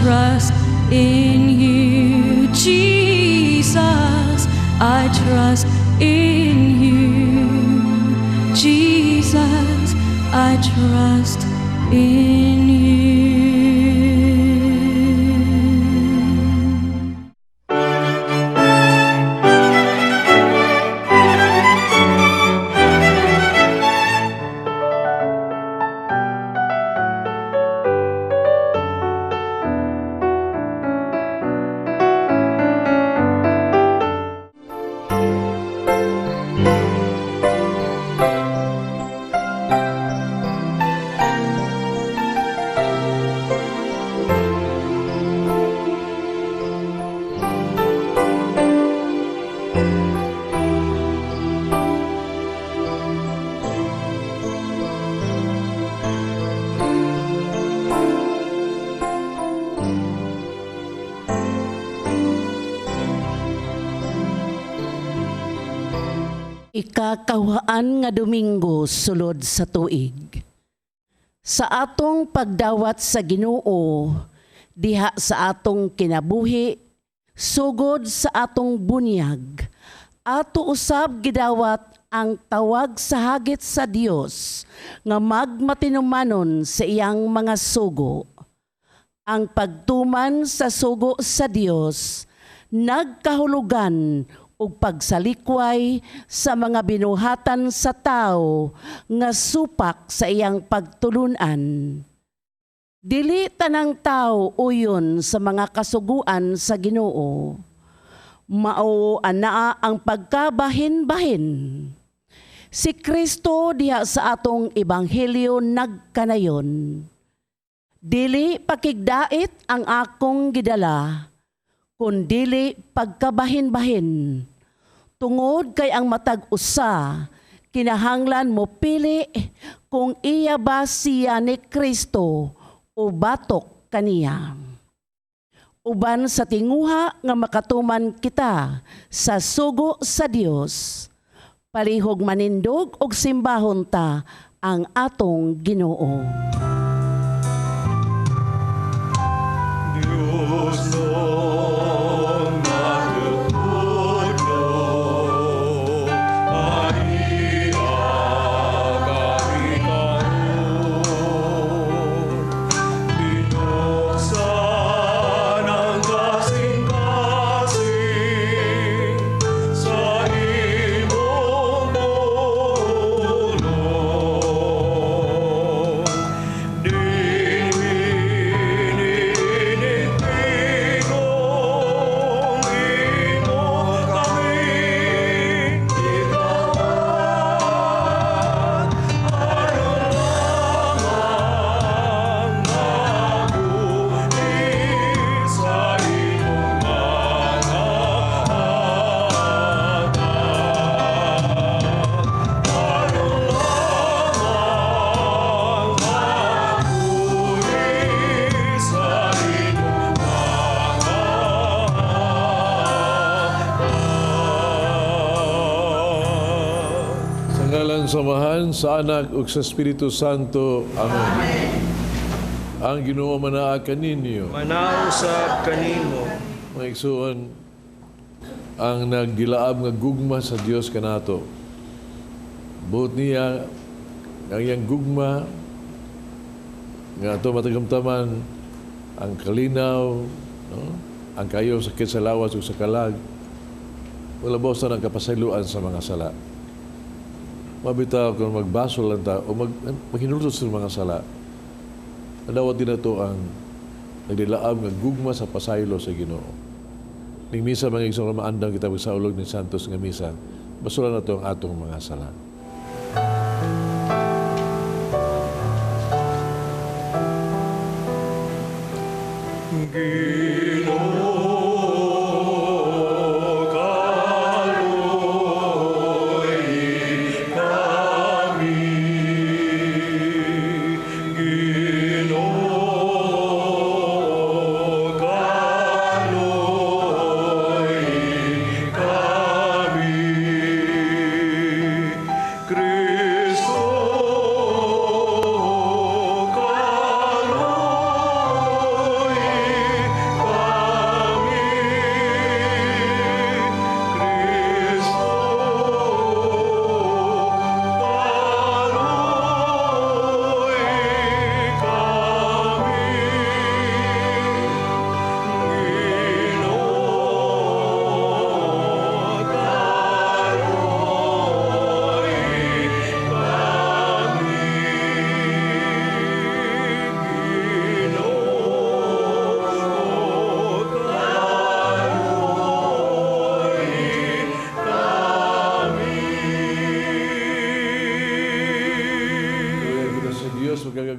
trust in you, Jesus. I trust in you, Jesus. I trust in you. Ikakawaan nga Domingo sulod sa tuig. Sa atong pagdawat sa Ginoo, diha sa atong kinabuhi, sugod sa atong bunyag, ato usab gidawat ang tawag sa hagit sa Dios nga magmatinumanon sa iyang mga sugo. Ang pagtuman sa sugo sa Dios nagkahulugan ug pagsalikway sa mga binuhatan sa tao nga supak sa iyang pagtulunan. Dili tanang tao uyon sa mga kasuguan sa Ginoo. Mao anaa ang pagkabahin-bahin. Si Kristo diha sa atong ebanghelyo nagkanayon. Dili pakigdait ang akong gidala, kundili pagkabahin-bahin. Tungod kay ang matag usa, kinahanglan mo pili kung iya ba siya ni Kristo o batok kaniya. Uban sa tinguha nga makatuman kita sa sugo sa Dios, palihog manindog og simbahon ta ang atong Ginoo. Dios samahan sa Anak ug sa Espiritu Santo. Amen. Ang Ginoo manaa kaninyo. Manausap kanimo. Mga igsoon, ang naggilaab nga gugma sa Dios kanato. Buot niya ang iyang gugma nga ato matagamtaman ang kalinaw, no? Ang kayo sakit sa lawas ug sa kalag. Wala basta ng kapasayloan sa mga sala. Mabitaw kung magbaso lang ta o maghinulot sa mga sala. Nadawat din na ito ang nagdilaab nga gugma sa pasaylo sa Ginoo. Ning misa mga isang maandang kita sa ulog ni Santos nga misa, basulan na ito ang atong mga sala.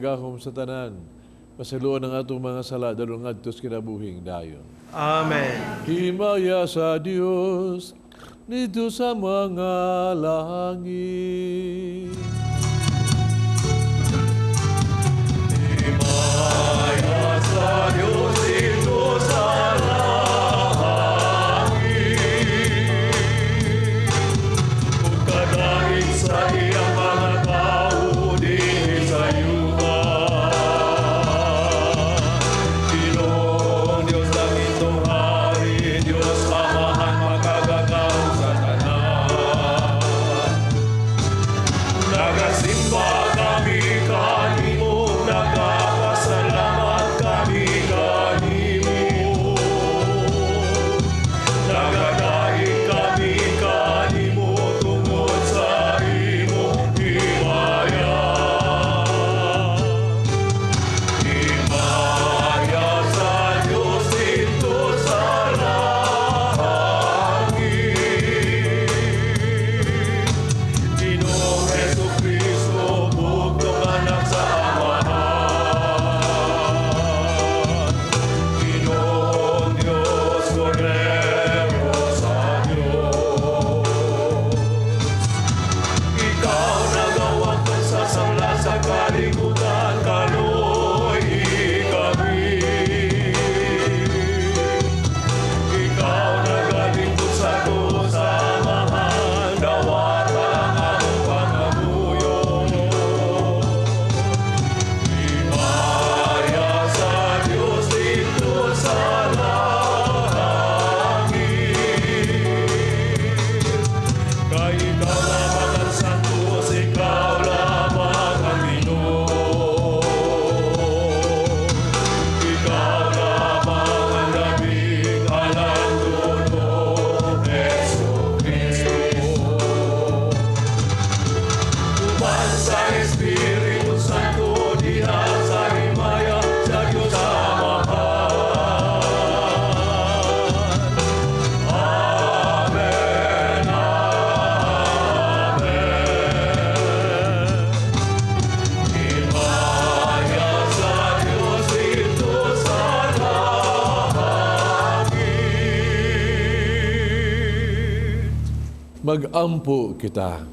pagagahom sa tanan. Pasiluan ng atong mga sala, dalong adtos kinabuhing dayon. Amen. Himaya sa Diyos, nito sa mga langit. Himaya sa Diyos, nito sa langit. Kung kadahig sa iyang mga tao, di sa yuga. Ginoong Diyos lang itong hari, Diyos Amahan makagagaw sa tanan. Nagasimba kami kanimo, nagpapasalamat kami kanimo. Nagadaig kami kanimo tungod sa imong himaya. Himaya sa Diyos dito sa langit. Ginoong Jesucristo, bugtong anak sa Amahan. Ginoong Diyos, Kordero sa Diyos. Ikaw nagawag ng sasangla sa kalibutan, kaloy kami. Ikaw nagalingkod sa sa Amahan, dawat ang among pangabuyo. Himaya sa Diyos dito sa langit. Kay ikaw lamang ang santos, ikaw lamang ang Ginoo. Ikaw lamang ang labing alandono, Jesucristo. Uban sa Espiritu Santo, diha sa himaya sa Diyos Amahan. Amen, amen. Himaya sa Diyos dito sa langit. Mag-ampo kita.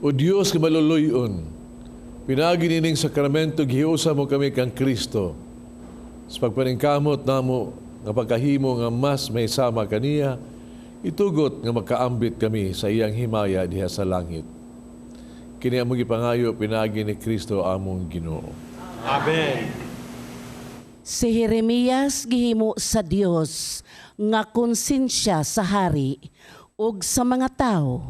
O Diyos ka maluluyon, pinagi nining sakramento, gihiusa mo kami kang Kristo. Sa pagpaningkamot namo, nga pagkahimo nga mas may sama kaniya, itugot nga makaambit kami sa iyang himaya diha sa langit. Kini among gipangayo, pinagi ni Kristo among Ginoo. Amen. Si Jeremias gihimo sa Dios nga konsensya sa hari ug sa mga tao.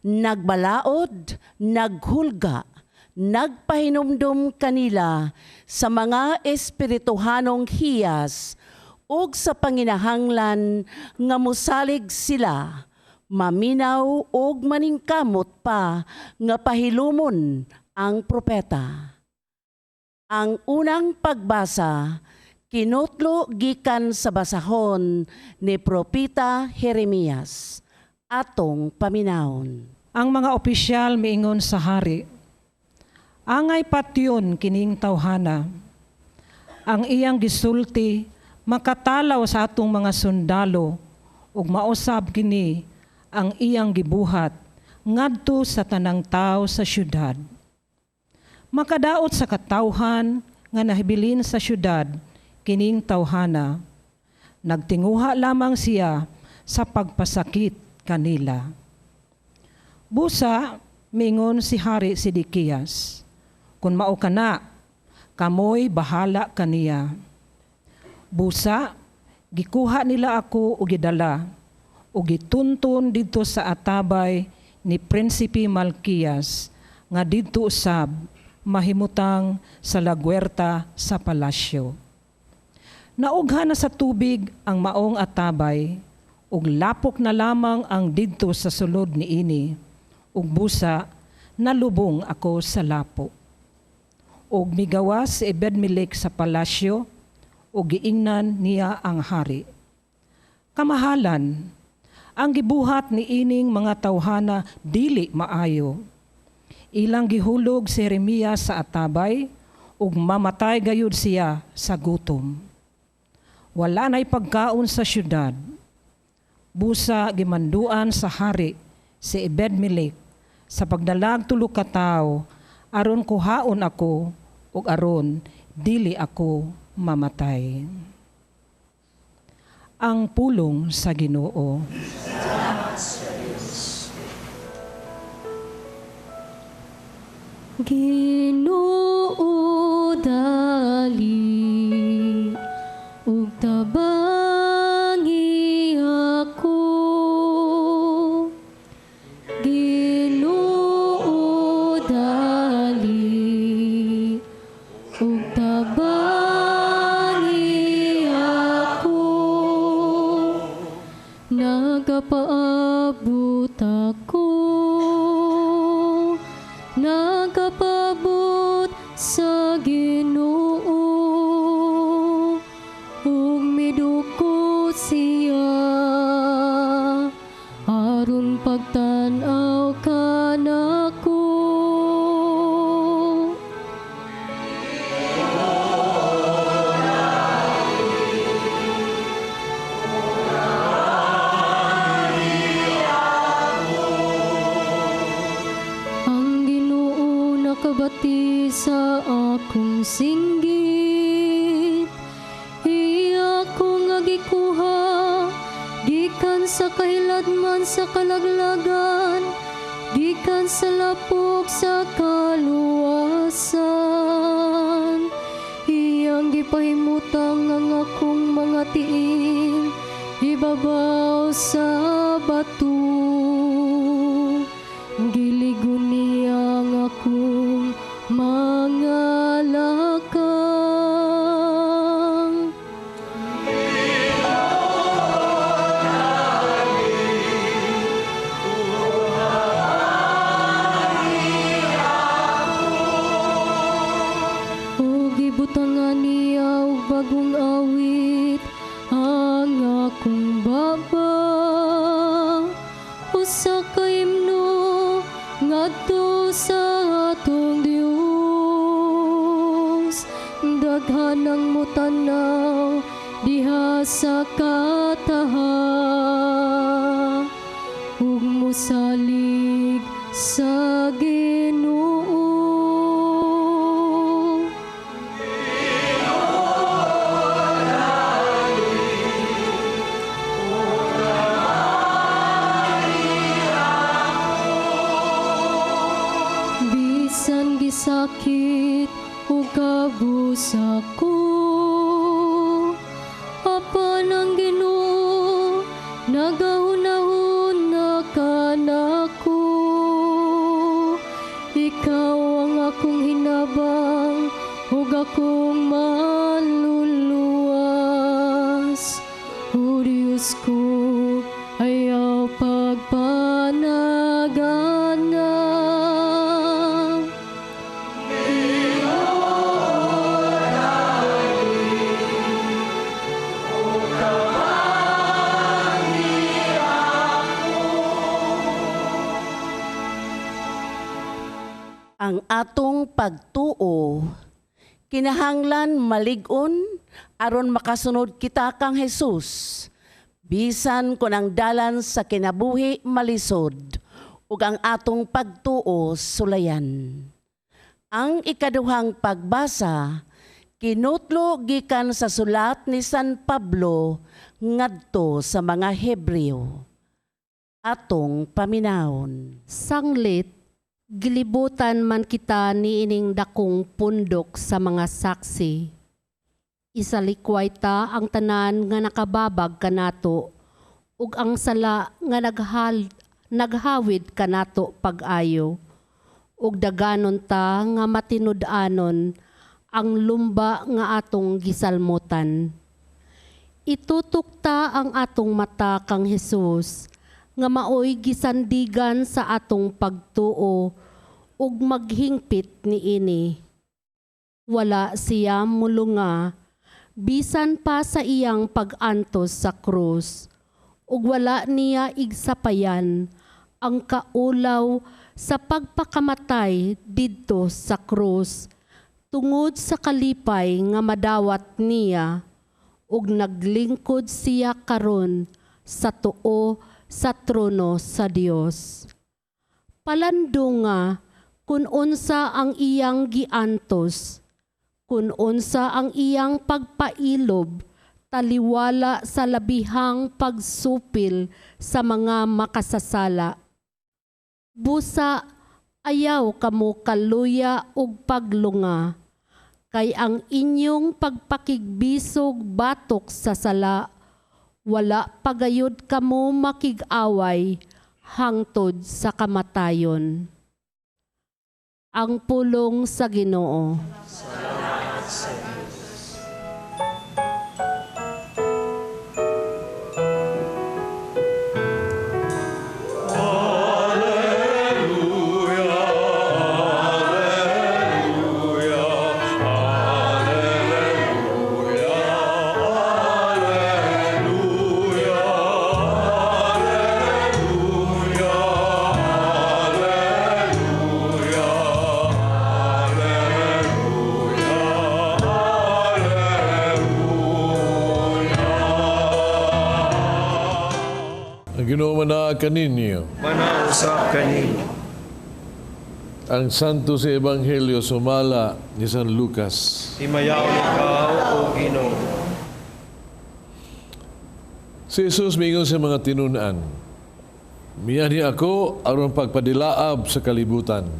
Nagbalaod, naghulga, nagpahinumdum kanila sa mga espirituhanong hiyas ug sa panginahanglan nga mosalig sila, maminaw ug maningkamot pa nga pahilumon ang propeta. Ang unang pagbasa kinutlo gikan sa basahon ni Propeta Jeremias. Atong paminawon. Ang mga opisyal miingon sa hari, angay patyon kining tawhana. Ang iyang gisulti makatalaw sa atong mga sundalo ug mausab kini ang iyang gibuhat ngadto sa tanang tao sa syudad. Makadaot sa katawhan nga nahibilin sa syudad kining tawhana. Nagtinguha lamang siya sa pagpasakit kanila. Busa, mingon si Hari Sedekias, kung mao kana, kamoy bahala kaniya. Busa, gikuha nila ako o gidala, o gituntun dito sa atabay ni Prinsipe Malkias, nga dito usab, mahimutang sa lagwerta sa palasyo. Naugha na sa tubig ang maong atabay, ug lapok na lamang ang didto sa sulod ni ini, ug busa nalubong ako sa lapo. Ug migawas si Ebed-Melech sa palasyo, ug giingnan niya ang hari. Kamahalan, ang gibuhat ni ining mga tawhana dili maayo. Ilang gihulog si Jeremias sa atabay, ug mamatay gayud siya sa gutom. Wala na'y pagkaon sa syudad. Busa gimanduan sa hari si Ebed-Melech sa pagdalag tulo ka tawo, aron kuhaon ako ug aron dili ako mamatay. Ang pulong sa Ginoo. Ginoo dali ug tabangi ako. Ginoo dali ug tabangi ako. Nagapaabot ako, nagapabot sa Ginoo, ug miduko siya, aron pagtan-aw kanako. Nakabati sa akong singgit, iya ko nga gikuha, gikan sa kahiladman sa kalaglagan, gikan sa lapok sa kaluwasan. Iyang gipahimutang ang akong mga tiil, ibabaw sa bato. Giligon niya ang akong mga lakang. O gibutangan niya og bagong awit ang akong baba. Usa ka himno ngadto sa atong Dios, daghan ang mutanaw diha sa kataha, ug mosalig sa Ginoo. Bisan gisakit o kabusa ko, apan ang Ginoo nagahunahon na kanako. Ikaw ang akong hinabang ug akong manluluwas. O Diyos ko, ayaw pagpanagana. Ang atong pagtuo, kinahanglan malig-on aron makasunod kita kang Jesus. Bisan kung ang dalan sa kinabuhi malisod, ug ang atong pagtuo sulayan. Ang ikaduhang pagbasa, kinutlo gikan sa sulat ni San Pablo ngadto sa mga Hebreo. Atong paminahon. Sanglit, gilibutan man kita niining dakong pundok sa mga saksi. Isalikway ta ang tanan nga nakababag kanato, ug ang sala nga naghawid kanato pag-ayo, ug daganon ta nga matinud-anon ang lumba nga atong gisalmutan. Itutok ta ang atong mata kang Jesus, nga maoy gisandigan sa atong pagtuo ug maghingpit niini. Wala siya mulunga bisan pa sa iyang pag-antos sa krus, ug wala niya igsapayan ang kaulaw sa pagpakamatay didto sa krus tungod sa kalipay nga madawat niya ug naglingkod siya karon sa tuo sa trono sa Dios. Palando nga kun unsa ang iyang giantos, kun unsa ang iyang pagpailob taliwala sa labihang pagsupil sa mga makasasala. Busa, ayaw kamo kaluya ug paglunga, kay ang inyong pagpakigbisog batok sa sala, wala pagayod kamo makig-away hangtod sa kamatayon. Ang pulong sa Ginoo. Ginoo na kaninyo. Manausap kaninyo. Ang santo sa Ebanghelyo sumala ni San Lucas. Himayaw ikaw, O Ginoo. Si Jesus mingon sa mga tinunan, miyani ako aron pagpadilaab sa kalibutan.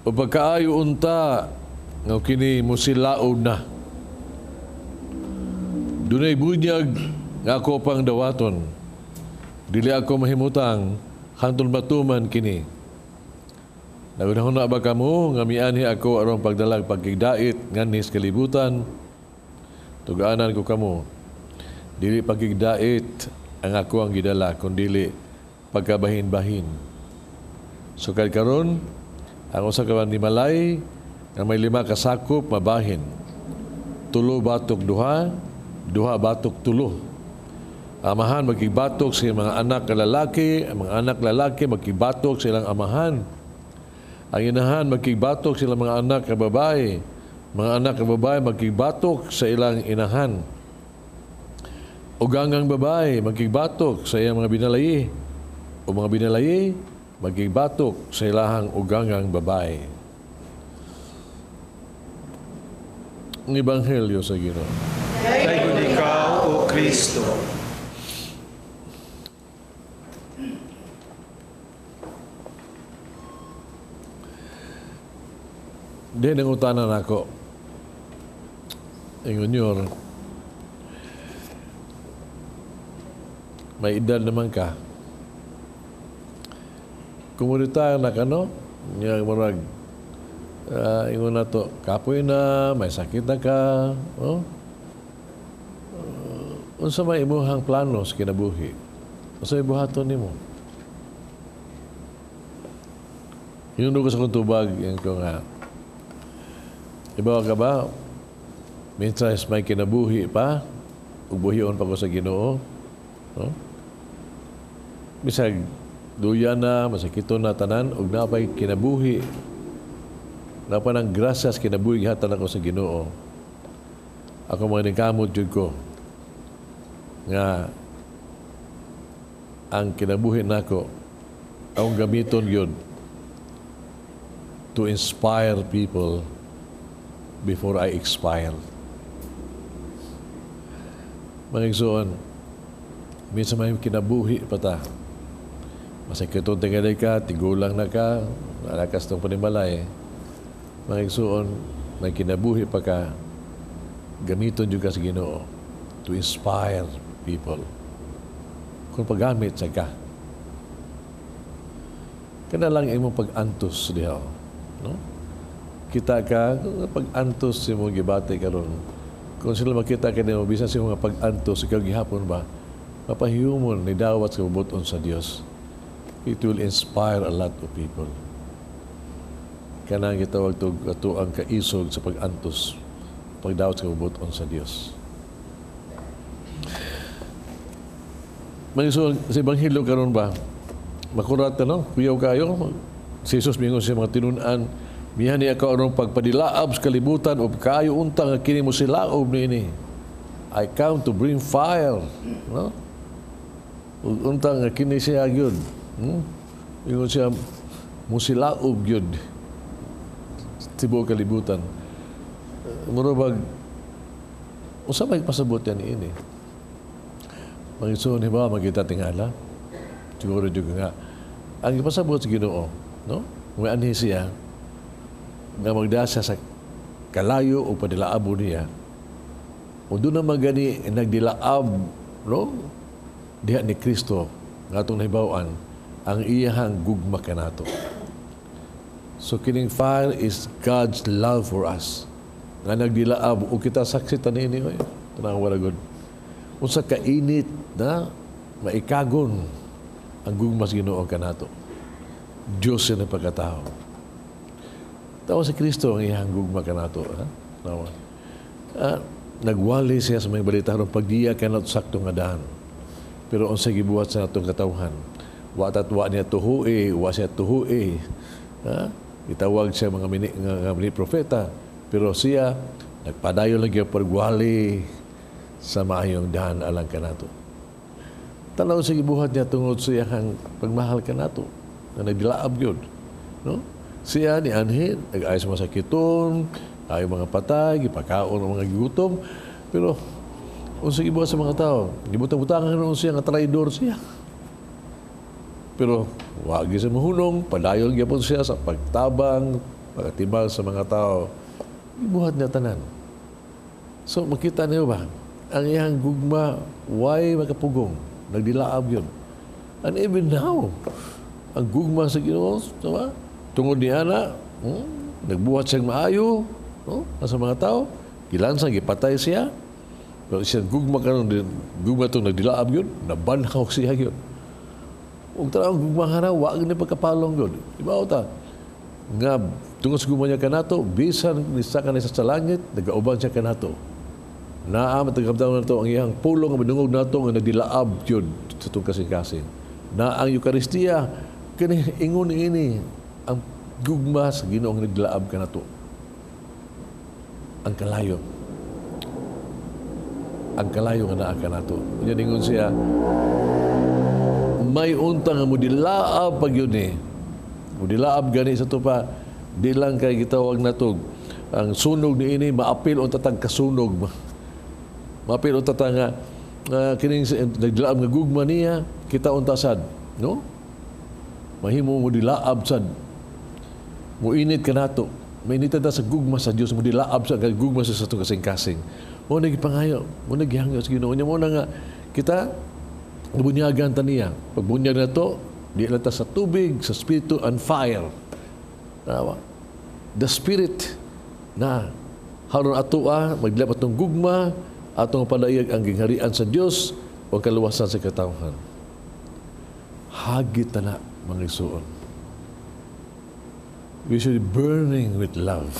O pagkaayo unta nga kini musilaod na. Dunay bunyag nga ako pang dawaton. Dili ako mahimutang hangtod matuman kini. Nagunahon na ba kamo nga mianhi ako aron pagdalag pagkigdait nganis kalibutan. Tugaanan ko kamo. Dili pagkigdait ang ako ang gidala kundi pagkabahin-bahin. Sukad karon ang usa ka manimalay nga may 5 ka sakop mabahin. 3 batok duha, 2 batok 3. Amahan magkibatok sa mga anak na lalaki, ang mga anak lalaki magkibatok sa ilang amahan. Ang inahan magkibatok sa ilang mga anak na babae, mga anak na babae magkibatok sa ilang inahan. Ugangang babae magkibatok sa iyang mga binalayi, o mga binalayi magkibatok sa ilahang ugangang babae. Ang Ebanghelyo sa Ginoo. Dayon ikaw, O Kristo. Di nangutanan ako. Ingon yun, may edad naman ka. Komunita na kano, niya marag, ingon na to, kapoy na, may sakit na ka, oh? Unsa may imuhang plano sa kinabuhi? Unsa may buhaton nimo? Yung ko sa kuntubag, yung ko nga, ibawa ka ba? Minsan may kinabuhi pa, ubuhion pa ko sa Ginoo. No? Bisag, duya na, masakito na tanan, ug napay kinabuhi. Napa ng grasyas kinabuhi hatan ako sa Ginoo. Ako mga ningkamot jud ko nga ang kinabuhi nako akong gamiton yun to inspire people before I expire. Mga igsoon, minsan may kinabuhi pa ta. Masakitong tingalay ka, tigulang na ka, nalakas ng panimalay. Mga igsoon, may kinabuhi pa ka, gamiton yung ka sa Ginoo to inspire people. Kung paggamit sa ka. Kana lang imong pag-antos diha. No? Kita ka, pag-antos si mong gibati karon. Kung sila makita ka nimo bisan si mga pag-antos ikaw gihapon ba, mapahiyumon ni dawat sa bubuton sa Dios. It will inspire a lot of people. Kanang gitawag to ato ang kaisog sa pag-antos, pagdawat sa bubuton sa Dios. Maniso sa Ebanghelyo karon ba, makurat na no, kuyaw kayo. Si Jesus mingon sa mga tinunan, mihan niya ka anong pagpadilaab sa kalibutan o kayo untang nga kini mo silaob niini. I come to bring fire. No? Untang nga kini siya gyud. Mingon siya mo silaob gyud. Tibuok kalibutan. Murabag, usa may pasabot yan ini. Mangisuon ba magkita tingala? Siguro juga nga. Ang ipasabot sa Ginoo, no? May anhi siya nga magdasa sa kalayo o padilaabo niya. O doon na magani nagdilaab, no? Diha ni Kristo nga itong nahibawan ang iyahang gugma kanato. So kining fire is God's love for us. Nga nagdilaab o kita saksi tanini ko. Tanang wala good. Unsa kainit na maikagon ang gugmas Ginoo kanato. Diyos na pagkatao. Tawa si Kristo ang iyang gugma kanato. Nagwali siya sa mga balita ron pagdiya kanato sakto nga daan. Pero unsa gibuhat sa natong katawhan. Wa tatwa niya tuhui, wa siya tuhui. Itawag siya mga mini propeta. Pero siya nagpadayon lang yung pagwali sa maayong daan alang kanato. Tanaw sa gibuhat niya tungod sa iyang pagmahal kanato na nagdilaab yun. No? Siya ni anhin, nag-ayos mga sakiton, ayaw mga patay, gipakaon ng mga gigutom. Pero unsa gibuhat sa mga tao, gibutang-butangan noon siya nga traidor siya. Pero wag sa mahunong, padayon gyapon siya sa pagtabang, pagtibag sa mga tao. Gibuhat niya tanan. So makita niyo ba, ang iyang gugma, why makapugong? Nagdilaab yun. And even now, ang gugma sa Ginoo, diba? Tungod ni Ana, nagbuhat siyang maayo, no? Sa mga tao, gilansang, gipatay siya. Pero siyang gugma karon gugma itong nagdilaab yun, nabanhaw siya yun. Huwag talagang gugma ka na, wag na pagkapalong yun. Diba o ta? Nga, tungod sa gugma niya kanato, bisan nisa ka na sa langit, nagauban siya kanato. Naam at nagkamdaman na ito ang iyang pulong ang madungog na ito nga nagdilaab yun sa itong kasing-kasing. Na ang Eucharistia, ingon ini ang gugma sa Ginoong nagdilaab ka na ito. Ang kalayo. Ang kalayo nga naa ka na ito. Yan ingon siya, may untang nga mo dilaab pag yun eh. Mo dilaab gani sa ito pa, di lang kay gitawag na ito. Ang sunog ni ini, maapil o tatag kasunog. Mapil unta ta nga kining nagdilaab nga gugma niya kita unta sad, no? Mahimo mo dilaab sad. Muinit kanato. Mainit ta sa gugma sa Dios mo dilaab sa gugma sa atong kasing-kasing. Mo nagipangayo, mo nagihangyo sa Ginoo. Mo na nga kita bunyagan ta niya. Pagbunyag na to, di lang ta sa tubig, sa spirito and fire. The spirit na haron atoa magdilaab atong gugma atong padayag ang gingharian sa Dios o kaluwasan sa katawhan. Hagit na mga igsoon. We should be burning with love.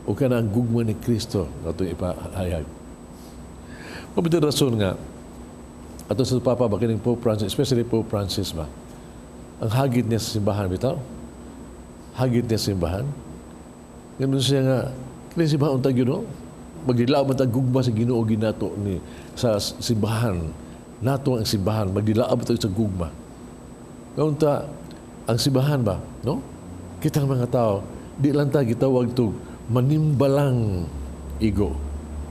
O ka na ang gugma ni Kristo na itong ipahayag. Mabitang rason nga, ato sa Papa ba, kining Pope Francis, especially Pope Francis ba, ang hagit niya sa simbahan, bitaw? Hagit niya sa simbahan. Ganun siya nga, kining simbahan untag yun, no? Magdilaab at gugma sa Ginoo ginato ni sa simbahan. Nato ang simbahan, magdilaab ito sa gugma. Kaunta, ang simbahan ba, no? Kitang mga tao, di lang ta gitawag to manimbalang igo.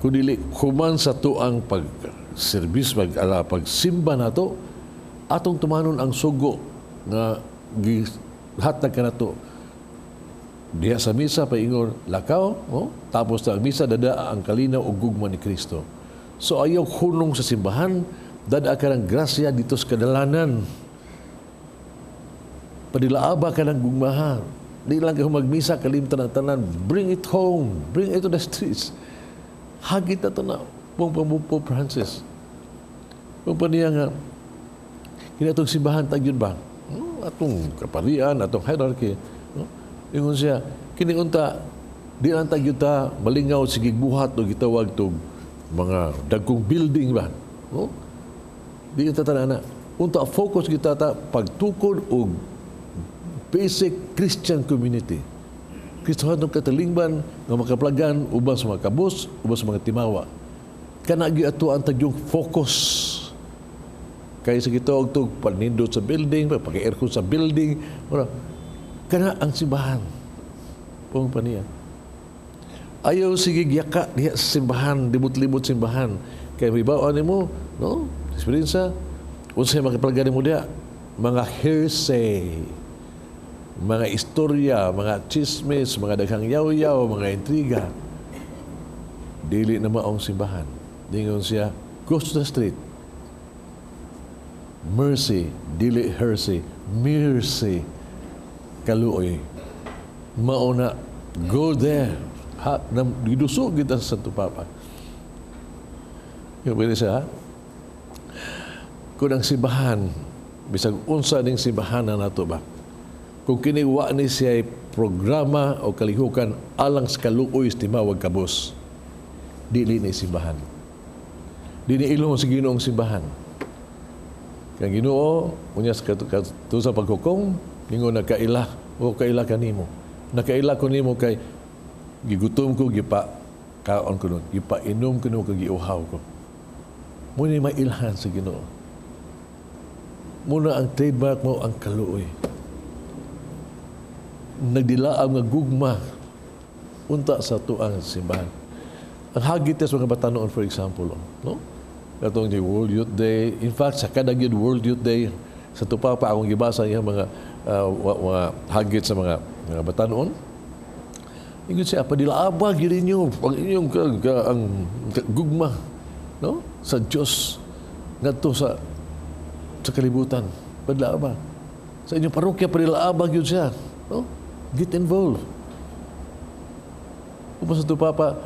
Kundi human sa tuang pag-service, pagsimba na to, atong tumanon ang sugo na gihatag ka na to. Diya sa misa, paingon, lakaw, tapos sa misa, dada ang kalinaw o gugma ni Kristo. So ayaw hunong sa simbahan, dada ka ng grasya dito sa kadalanan. Padilaaba ka ng gugmahan. Di lang ka magmisa, kalimtan ng tanan. Bring it home. Bring it to the streets. Hagit na ito na. Pope Francis. Kung pa niya nga, kinatong simbahan, tagyod ba? Atong kaparian, atong hierarchy. Ingon siya, kiniunta, di lang tagyod ta, malingaw, sigig buhat, o gitawag to mga dagkong building ba? Di yung tatanana. unta focus kita ta pagtukod og basic Christian community. Kristohan ng katalingban nga makaplagan uban sa mga kabus, uban sa mga timawa. Kana gyud ato ang tagyong focus. Kaya sa gitog tug panindot sa building, pag-aircon sa building, kana ang simbahan. Pong paniya. Ayaw sige giyaka diha sa simbahan, libot-libot simbahan. Kaya may bawaan nimo, no? Experience unsay makaplagan nimo diha? Mga hearsay, mga istorya, mga chismis, mga daghang yaw-yaw, mga intriga. Dili na maong simbahan. Dingon siya, goes to the street. Mercy, dili heresy, mercy, kaluoy. Mauna, go there. Gidusog kita sa Santo Papa. Yung pwede siya, kung ang simbahan, bisag unsa ning simbahan na nato ba? Kung kiniwa ni siya programa o kalihukan alang sa kaluoy timawag kabos, dili ni simbahan. Dili ilong sa Ginoong simbahan. Kang Ginoo, unya sa sa paghukom, ningon nakaila o kaila kanimo. Nakaila ko nimo kay gigutom ko, gipa kaon ko nun, gipa inom ko nun, giuhaw ko. Muna mailhan sa Ginoo. Muna ang trademark mo ang kaluoy. Nagdilaam nga gugma unta sa tuang simbahan. Ang hagit sa mga batanon, for example, no? Katong di World Youth Day. In fact, sa kada gyud World Youth Day, sa tupa pa akong gibasa yung mga hagit sa mga batanon. Ingon siya, padilaaba gyud ninyo ang inyong ang gugma, no? Sa Dios ngadto sa kalibutan. Padilaaba. Sa inyong parokya padilaaba gyud siya, no? Get involved. Kung sa tupa pa,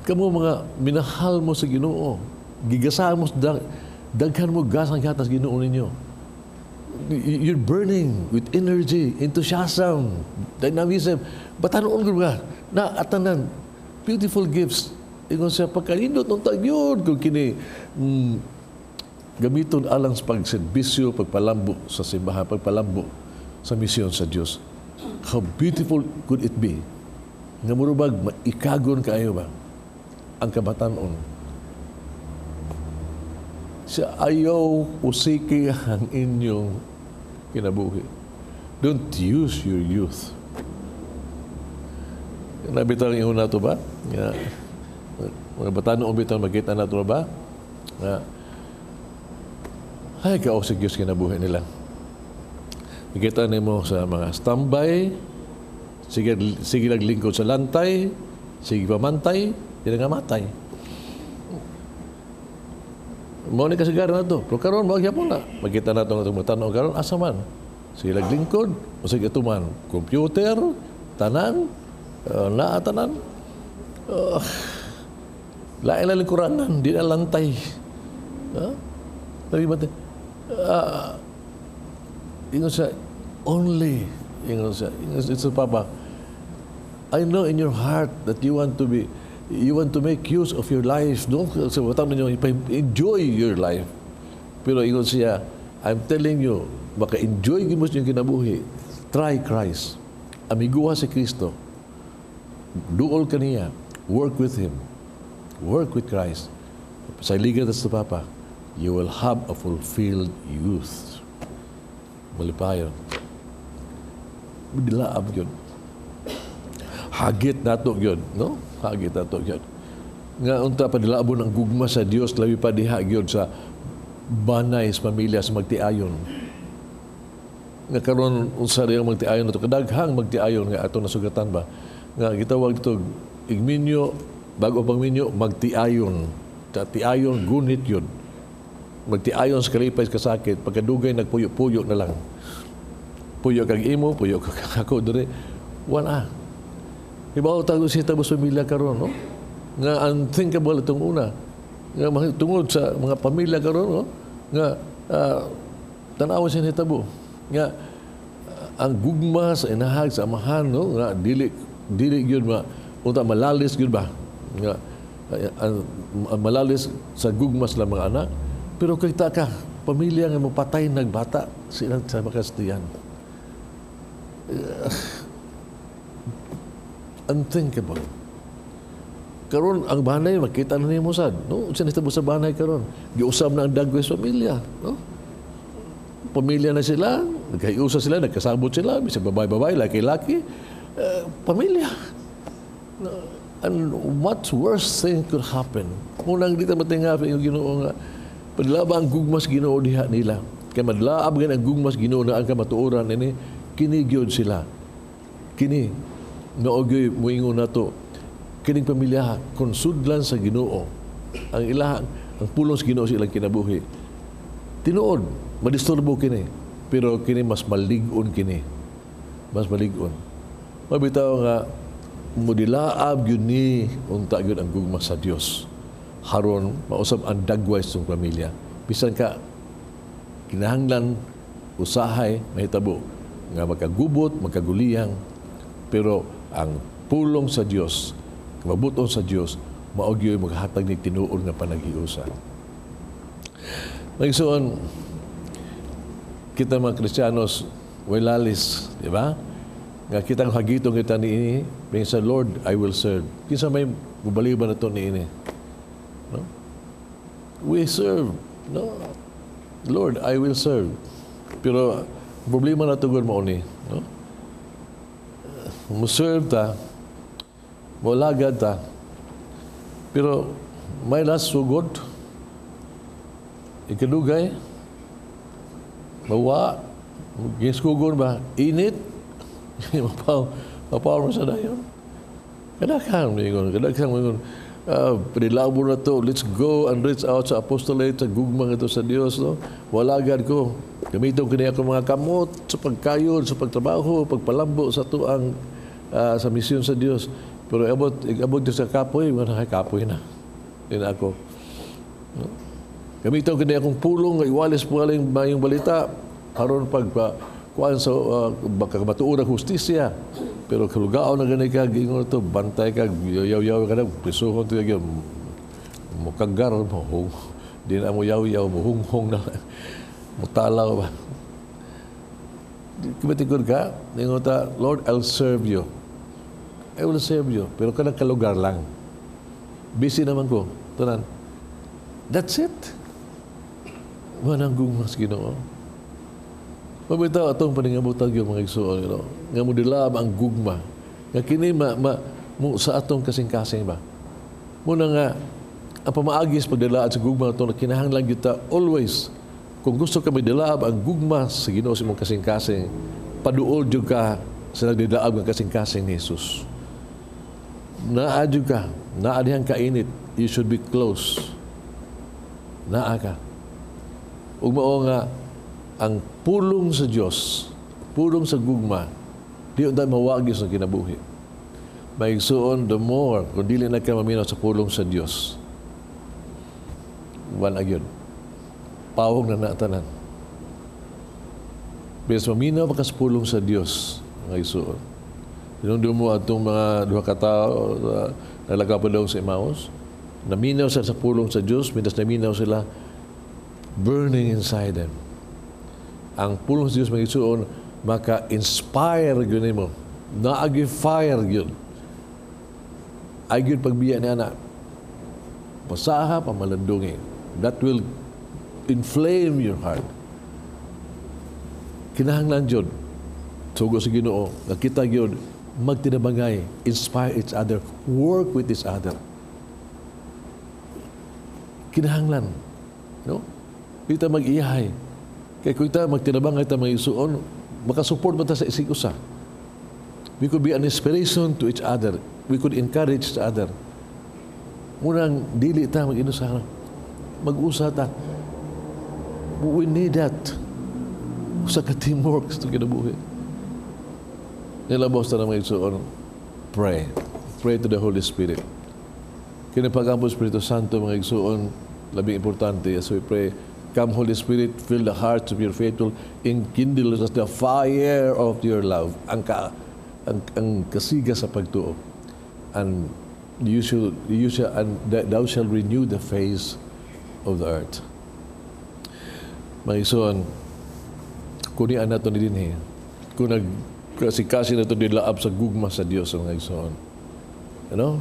kamo mga minahal mo sa Ginoo, gigasahan mo daghan mo gas ang gatas Ginoo ninyo. You're burning with energy, enthusiasm, dynamism. Batanon ko ba? Na atanan, beautiful gifts. Ingon siya, pagkalindot ng tagyod kung kini gamiton alang sa pagserbisyo, pagpalambo sa simbahan, pagpalambo sa misyon sa Diyos. How beautiful could it be? Nga murubag, maikagon kayo ba? Ang kabatanon. Sa ayaw usiki ang inyong kinabuhi. Don't use your youth. Nabitaw ang ihon na ito ba? Mga batanon bitaw magkita na ito ba? Ay, kausig Diyos kinabuhi nila. Ikita nimo sa mga standby, sige naglingkod sa lantay, sige pamantay, hindi nga matay. Mao ni kasigaro na ito. Pero karon mao gyapon na. Makita na itong tanong karon asa man. Sige naglingkod, o sige tuman. Computer, tanan, tanan. Lain na lingkuranan, di na lantay. Tapi mati. Ingon siya, only. Ingon siya, it's a Papa. I know in your heart that you want to make use of your life. Don't so enjoy your life. Pero ingon siya, I'm telling you, baka enjoy mo yung kinabuhi. Try Christ. Amiguha si Kristo. Duol ka niya. Work with Him. Work with Christ. Sa ligat sa Papa, you will have a fulfilled youth. Malipayon. Dilaab yun. Hagit nato yun, no? Hagit nato yun. Nga unta pa dilaabon ang gugma sa Dios labi pa diha gyud sa banay sa pamilya sa magtiayon. Nga karon unsa riyang magtiayon nato kadaghang magtiayon nga ato nasugatan ba. Nga gitawag dito igminyo bago pangminyo magtiayon. Tiayon gunit yun. Magtiayon sa kalipay kasakit pagkadugay nagpuyo-puyo na lang. Puyo kag imo, puyo kag ako dire. Wala. Ibaw tago si tabos pamilya karon, no? Nga unthinkable itong una. Nga tungod sa mga pamilya karon, no? Nga tanaw sa hitabo. Nga ang gugma sa inahag sa amahan, no? Nga dili gyud unta malalis gyud ba? Nga malalis sa gugma sa mga anak. Pero kita ka pamilya nga mapatay nagbata sila sa makastiyan. Unthinkable. Karon ang banay makita na niyo mo sad, no? Unsa nitabo sa banay karon? Giusab na ang dagway sa pamilya, no? Pamilya na sila, nagkaiusa sila, nagkasabot sila, bisag babae-babae, laki-laki, pamilya. And what worse thing could happen? Munang dito matingap yung Ginoo nga, padlaba ang gugmas Ginoo diha nila. Kaya madlaab gan ang gugmas Ginoo na ang kamatuoran ini, kinigyod sila. Kini, naogyoy muingon na to, kining pamilya konsudlan sa Ginoo. Ang ilahan, ang pulong sa Ginoo silang kinabuhi. Tinuod, madisturbo kini. Pero kini mas malig-on kini. Mas malig-on. Mabitaw nga, mudilaab yun ni unta yun ang gugma sa Dios. Haron, mausap ang dagway sa pamilya. Bisan ka, kinahanglan, usahay, mahitabo. Nga magkagubot, magkaguliyang. Pero ang pulong sa Dios, mabuton sa Dios, maugyoy maghatag ni tinuod nga panaghiusa. Nagsuon, kita mga Kristiyanos, walalis, di ba? Nga kitang hagitong kita ni ini, being sa Lord, I will serve. Kinsa may gubaliban na ito ni ini. No? We serve. No? Lord, I will serve. Pero problema na ito mo ni. No? Muserve ta, maulagad ta, pero may last sugod, ikadugay, mawa, giskugon ba, init, mapaw mo sa dayon. Kadakhan mo yun. Prilabo na to, let's go and reach out sa apostolate, sa gugmang ito sa Diyos. No? Walagad ko. Gamiton ko niya akong mga kamot sa pagkayod, sa pagtrabaho, pagpalambo sa tuang sa misyon sa Diyos. Pero abot sa kapoy, mga kapoy na. Yun ako. No? Gamiton ko niya akong pulong, iwalis po aling mayong balita, haron kuan sa matuon ang hustisya. Pero kalugao na ganay ka, gingon ito, bantay ka, yaw-yaw ka na, prisuhon ito yung mukanggar, di na mo yaw-yaw, muhunghong na, mutalaw ba. Kumatikod ka, gingon ta, Lord, I'll serve you. I will serve you. Pero kanang kalugar lang. Busy naman ko. Tunan. That's it. Manang gugmas Ginoo. Mabitaw atong paningabutag yung mga igsuon, nga mo dilab ang gugma. Nga kini sa atong kasing-kasing ba. Muna nga, ang pamaagis pagdilaad sa gugma ito, na kinahanglan kita always, kung gusto ka may dilab ang gugma sa Ginoo sa mong kasing-kasing, paduol jud ka sa nagdilaab ng kasing-kasing ni Jesus. Naadyo ka, naadihang kainit, you should be close. Naa ka. Ug mao nga, ang pulong sa Diyos, pulong sa gugma, di unta mawagi sa kinabuhi. Maigsuon, the more, kung dili na ka maminaw sa pulong sa Diyos, wan agyon, pawong na natanan. Pero maminaw pa ka sa pulong sa Diyos, maigsuon. Sinundo mo atong mga duha ka tao nalagapan daw sa Emmaus, naminaw sa pulong sa Diyos, mitas naminaw sila, burning inside them. Ang pulong sa Diyos magigsuon, maka-inspire yun mo. Na-fire yun. Ay yun pagbiya ni anak. Pasaha, pamalandungi. That will inflame your heart. Kinahanglan yun. Sugo sa Ginoo, nakita yun, magtinabangay, inspire each other, work with each other. Kinahanglan. No? Kita mag-iyahay. Kaya kung kita magtinabang kita mga isuon, makasupport mo ta sa isig usa. We could be an inspiration to each other. We could encourage each other. Munang dili ta mag-inusa. Mag-usa ta. We need that. Usa ka teamwork sa kinabuhi. Nilabos ta na mga isuon. Pray. Pray to the Holy Spirit. Kinapag-ampo Espiritu Santo mga isuon, labing importante. So we pray, come, Holy Spirit, fill the hearts of your faithful, enkindle us the fire of your love. Ang kasiga sa pagtuo. And thou shall renew the face of the earth. Maison, kunian na ito ni dinhi. Kung nagkasi na ito nilaab sa gugma sa Diyos, mga ison. You know,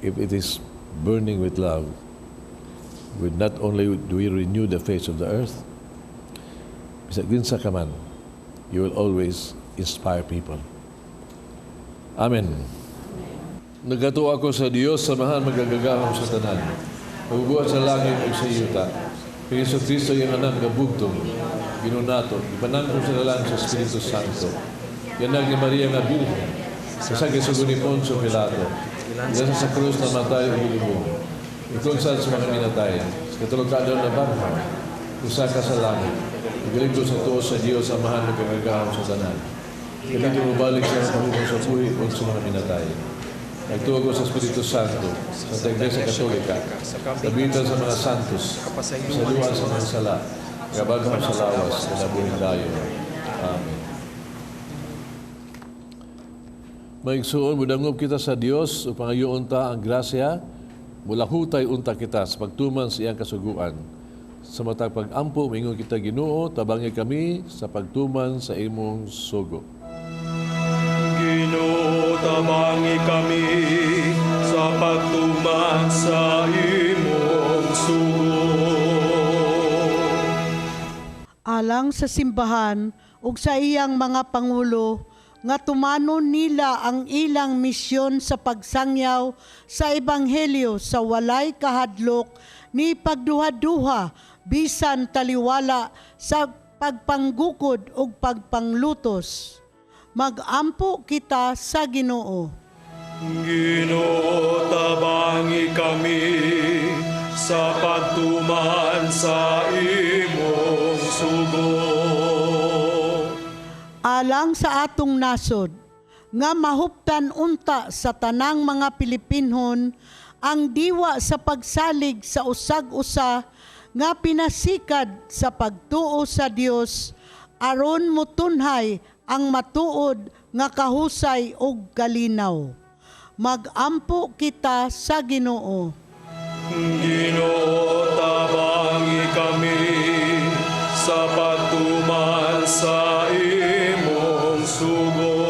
if it is burning with love, with not only do we renew the face of the earth, bisag ginsa ka man, you will always inspire people. Amen. Nagatuo ako sa Diyos, samahan magagagahom sa tanan. Magbubuhat sa langit o sa yuta. Kay Yesu Cristo yung anak gabugtong, ginunato, ipanangko sa lalang sa Espiritu Santo. Yanag ni Maria nga Birhen, kasagay sa ni Poncio Pilato, ilan sa krus na matay o bilibong. Ikonsal sa mga minatay, sa katulog ka doon na bangha, usa ka sa langit, igaling ko sa tuos sa Diyos, samahan magagagahom sa tanan. Kaya tumubalik siya ng pahubong sa buhi o sa mga minatay. Nagtuwa ko sa Espiritu Santo, sa Iglesia Katolika, sabitan sa mga santos, sa luwan sa mga sala, gabagam sa lawas, na nabuhin tayo. Amen. Maigsuon, mudangob kita sa Diyos, upang ayon ta ang grasya, mula hutay unta kita sa pagtuman sa iyang kasuguan. Sa matag pag-ampo, mingon kita Ginoo, tabangi kami sa pagtuman sa imong sugo. Ginoo, tabangi kami sa pagtuman sa imong sugo. Alang sa simbahan ug sa iyang mga pangulo, nga tumanon nila ang ilang misyon sa pagsangyaw sa ebanghelyo sa walay kahadlok ni pagduha-duha bisan taliwala sa pagpanggukod ug pagpanglutos. Mag-ampo kita sa Ginoo. Ginoo, tabangi kami sa pagtuman sa imong sugo. Alang sa atong nasod, nga mahuptan unta sa tanang mga Pilipinhon ang diwa sa pagsalig sa usag-usa nga pinasikad sa pagtuo sa Dios aron motunhay ang matuod nga kahusay ug kalinaw. Mag-ampo kita sa Ginoo. Ginoo, tabangi kami sa pagtuman sa imong sugo.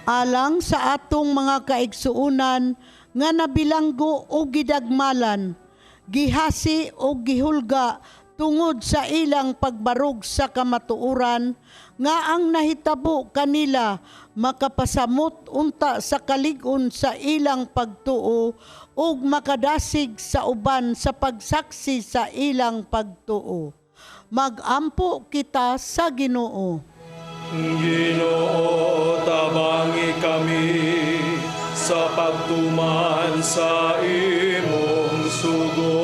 Alang sa atong mga kaigsuunan nga nabilanggo o gidagmalan, gihasi o gihulga tungod sa ilang pagbarog sa kamatuoran, nga ang nahitabo kanila makapasamot unta sa kalig-on sa ilang pagtuo ug makadasig sa uban sa pagsaksi sa ilang pagtuo. Mag-ampo kita sa Ginoo. Ginoo, tabangi kami sa pagtuman sa imong sugo.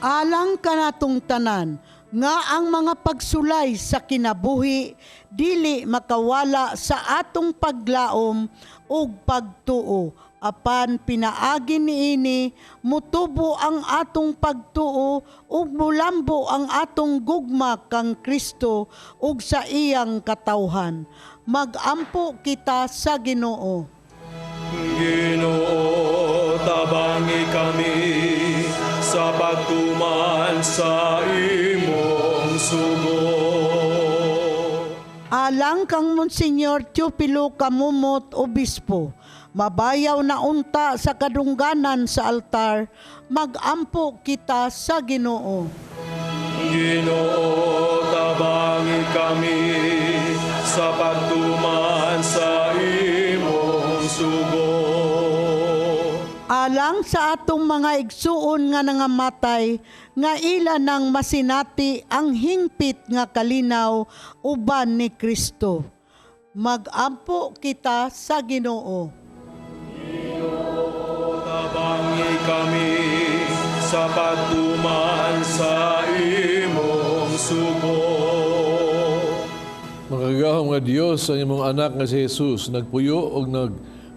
Alang kanatong tanan, nga ang mga pagsulay sa kinabuhi dili makawala sa atong paglaom ug pagtuo. Apan pinaagi niini mutubo ang atong pagtuo ug mulambo ang atong gugma kang Kristo ug sa iyang katawhan. Mag-ampo kita sa Ginoo. Ginoo, tabangi kami sa pagtuman sa imong sugo. Alang kang Monsignor Teofilo Camumot, Obispo, mabayaw na unta sa kadungganan sa altar, mag-ampo kita sa Ginoo. Ginoo, tabangi kami sa pagtuman sa imong sugo. Alang sa atong mga igsuon nga nangamatay, nga ila nang masinati ang hingpit nga kalinaw uban ni Kristo. Mag-ampo kita sa Ginoo. Tabangi kami sa pagtuman sa imong sugo. Magagahom nga Diyos ang imong anak nga si Jesus, nagpuyo o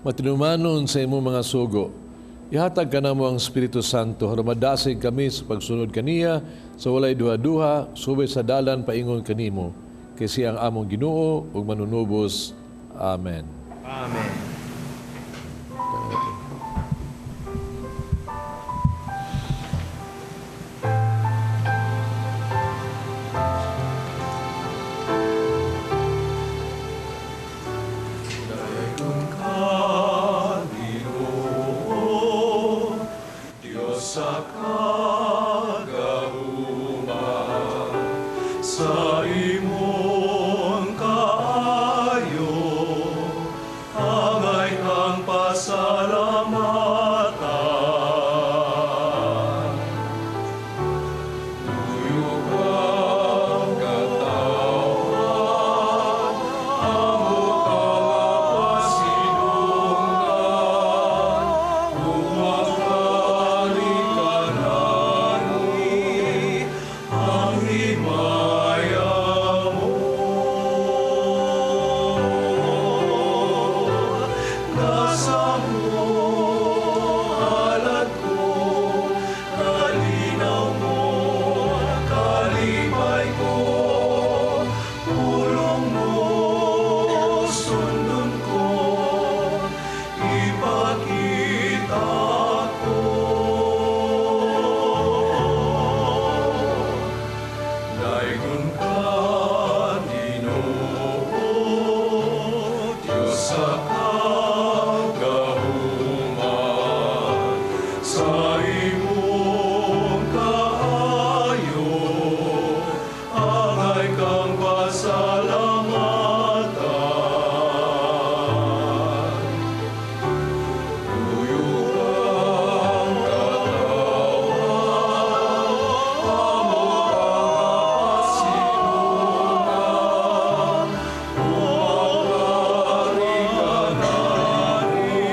matinumanon sa imong mga sugo. Ihatag ka na mo ang Espiritu Santo, ramadasig kami sa pagsunod kaniya, sa walay duha-duha, subay sa dalan paingon kanimo. Kay siyang among Ginoo ug manunubos. Amen. Amen. sa imong kaayo, angay kang pasalamatan. Tuyo kang katawan, amo kang pasinungan, umangkari ka nani, ang himaya mo. Nasa mo, alad ko, kalinaw mo, kalibay ko, pulong mo, sundon ko, ipakita ko. Daigon ka, Ginoo, Diyos sa kagahuman, sa imong kaayo, angay kang pasalamatan. Tuyo kang katawan, amo kang pasinungan, umangkari ka nani,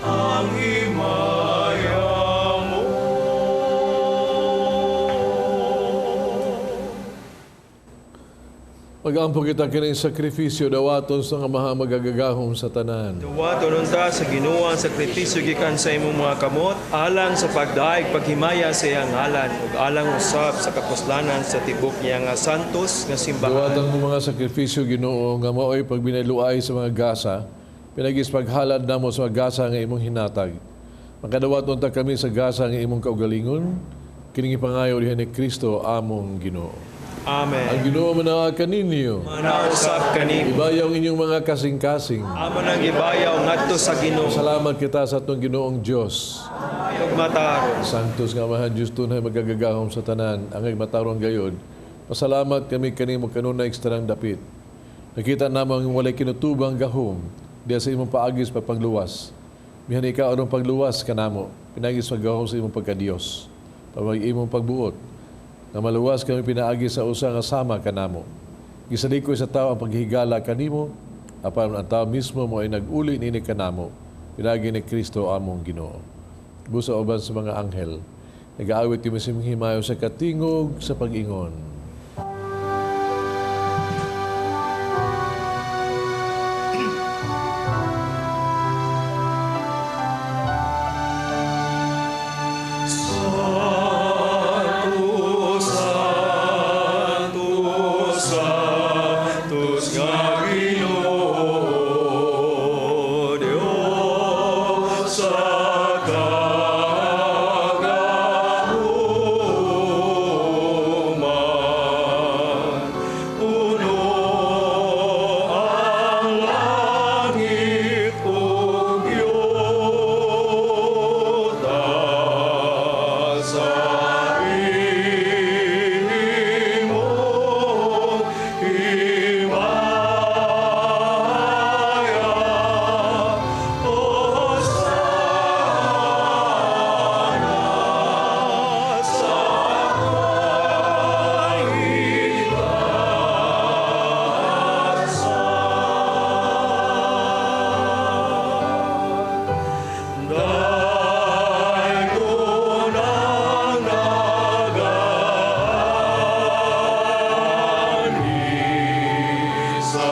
ang himaya mo. Mag-ampo kita kining sakripisyo dawaton sa nga maha magagagahom sa tanan. Duwaton unta sa Ginoo ang sakripisyo gikan sa imong mga kamot, alang sa pagdaig paghimaya sa iyang ngalan, ug alang usab sa kapuslanan sa tibok niya nga santos nga simbahan. Duwatan mo mga sakripisyo Ginoo nga maoy pagbinaluay sa mga gasa, pinagis paghalad namo sa mga gasa nga imong hinatag. Makadawaton ta kami sa gasa nga imong kaugalingon, kining ipangayo diha ni Kristo among Ginoo. Ang Amen. Ginoo manawa kaninyo. Manausap kanimo. Ibayaw inyong mga kasing-kasing. Amo nang gibayaw ngadto sa Ginoo. Salamat kita sa atong Ginoong Dios. Ug mataro. Santos nga Amahan Diyos tunay magagagahom sa tanan, angay matarong gayod. Pasalamat kami kanimo kanunay ekstrang dapit. Nakita namang walay kinutubang gahom, diya sa imong paagis pagpangluwas. Mihan ikaw anong pagluwas kanamo, pinagis paggahom sa imong pagkadiyos. Pamag imong pagbuot, na maluwas kami pinaagi sa usa nga sama kanamo. Gisalikoy sa tao ang paghigala kanimo, apan ang tao mismo mo ay nag-uli nini kanamo, pinagi ni Kristo among Ginoo. Busa uban sa mga anghel, nag-aawit kami sa himayo sa katingog sa pag-ingon. Santos, Santos, Santos nga Ginoo, Dios sa kagahuman. Puno ang langit ug yuta sa imong himaya. Hosana sa kaitaasan. Daigon ang nagani sa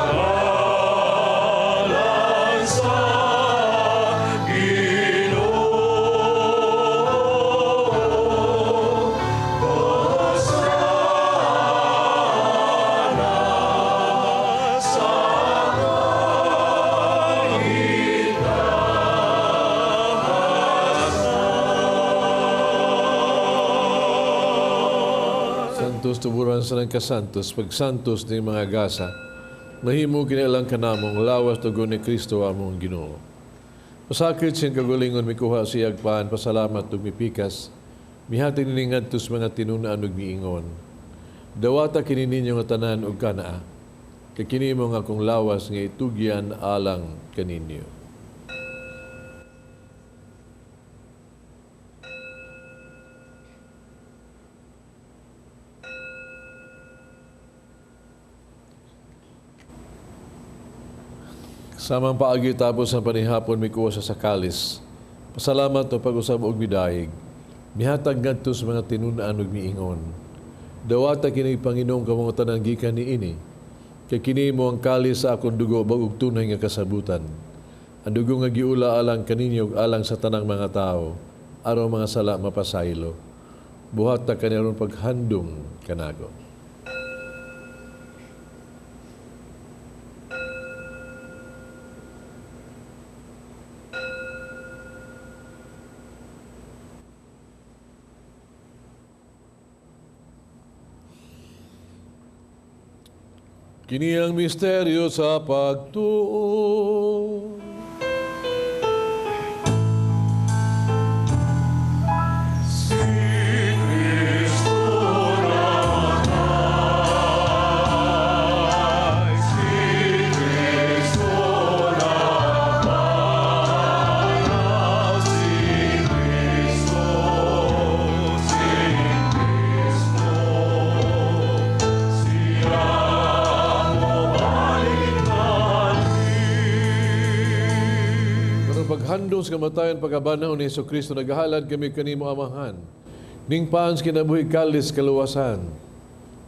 ngalan sa Ginoo. Hosana sa Santos tuburan sa ng kasantos, pagsantos ng mga gasa, mahimo kinialang kanamong lawas tugon ni Kristo among Ginoo. Pasakit siyang kagulingon mikuha siyag paan, pasalamat ug mipikas, mihati niningadtos mga tinunaan ug miingon. Dawata kini ninyo nga tanan ug kanaa. Kay kini mo nga kung lawas nga itugyan alang kaninyo. Samang paagi tapos ang panihapon mi kuha sa sakalis. Pasalamat o pag-usab og midayeg. Mihatag ngadto sa mga tinun-an ug miingon. Dawata kini Panginoong kamong tanan gikan niini. Kay kini mo ang kalis sa akong dugo bagog tunay nga kasabutan. Ang dugo nga giula alang kaninyo ug alang sa tanang mga tao aron mga sala mapasaylo. Buhat ta kaniron paghandom kanago. Kini ang misteryo sa pagtuo. Paghandong sa kamatayan pagkabanahon ni Jesucristo, naghahalad kami kanimo amahan. Ning paans kinabuhi kalis kaluwasan.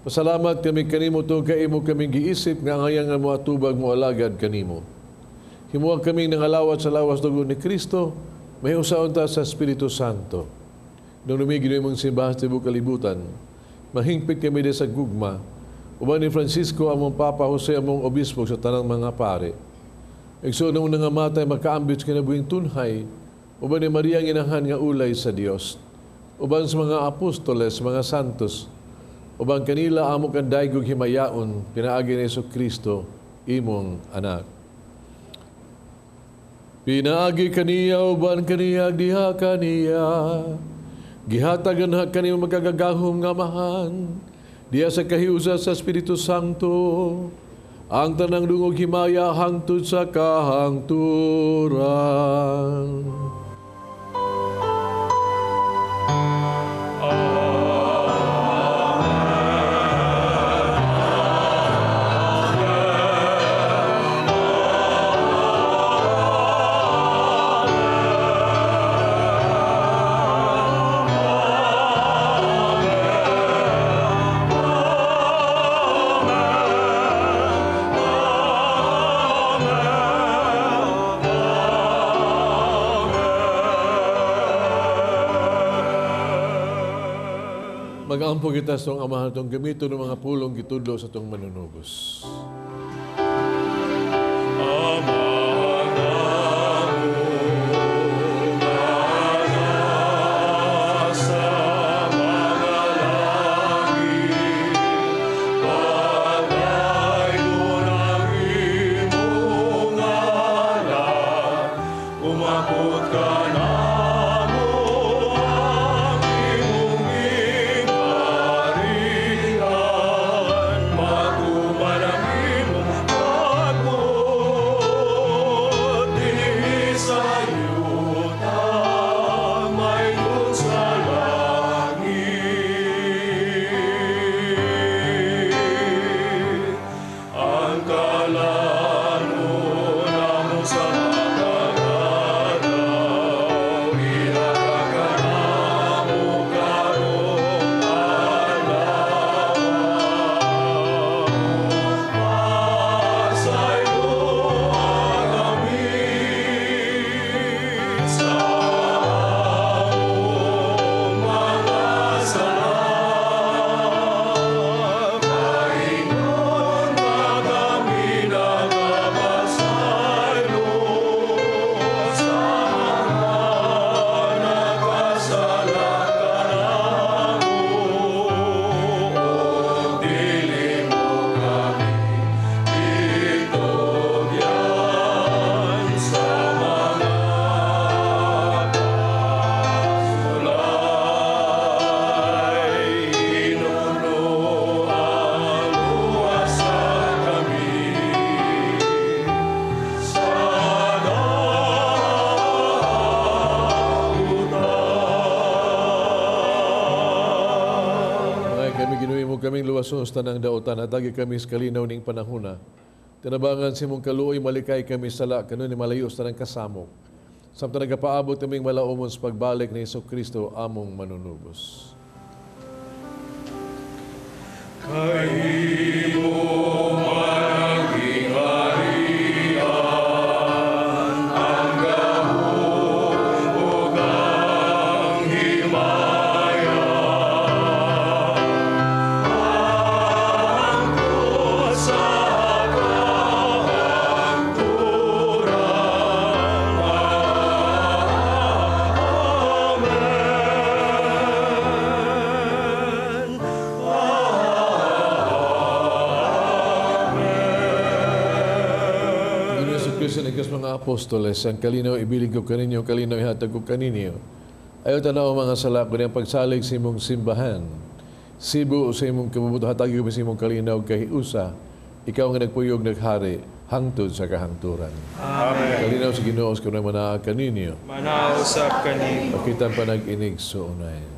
Pasalamat kami kanimo to kay imo kaming giisip nga ngayang nga moatubag mo alagad kanimo. Himuwag kaming nangalawat sa lawas dugo ni Kristo, may usaon ta sa Espiritu Santo. Nung lumigid mong simbahan sa tibuok kalibutan, mahingpit kami din sa gugma, uban ni Francisco among Papa Jose among obispo sa tanang mga pare. Igsoon nung nangamatay makaambit kinabuhing tunhay, uban ni Maria ang inahan nga ulay sa Dios. Uban sa mga apostoles, mga santos, uban kanila amo kan daygog himayaon, pinaagi ni Jesucristo, imong anak. Pinaagi kaniya, uban kaniya, diha kaniya, gihatagan ha kaniya magkagagahom nga mahan, diya sa kahiusa sa Espiritu Santo, ang tanang dungog himaya hangtod sa kahangturan. Mag-ampo kita sa amahan itong gamito ng mga pulong gitudlo sa itong manunubos. luwason sa tanang daotan, atagi kami sa kalinaw ning panahuna. Tinabangan si mong kaluoy, malikay kami sala, kanon ni malayo sa tanang kasamok. Samtang nagapaabot kaming malaumon sa pagbalik ni Jesucristo, among manunubos. Mga apostoles, ang kalinaw ibilig ko kaninyo, kalinaw ihatag ko kaninyo. Ayaw tanaw mga salako niyang pagsalig sa imong simbahan. Sibo sa imong kabubuto, hatagi ko sa imong kalinaw kahiusa. Ikaw nga nagpuyog naghari, hangtod sa kahangturan. Amen. Kalinaw sa Ginoo sa kunay manaag kaninyo. Manausap kaninyo. Pakitan pa nag-inig so unay.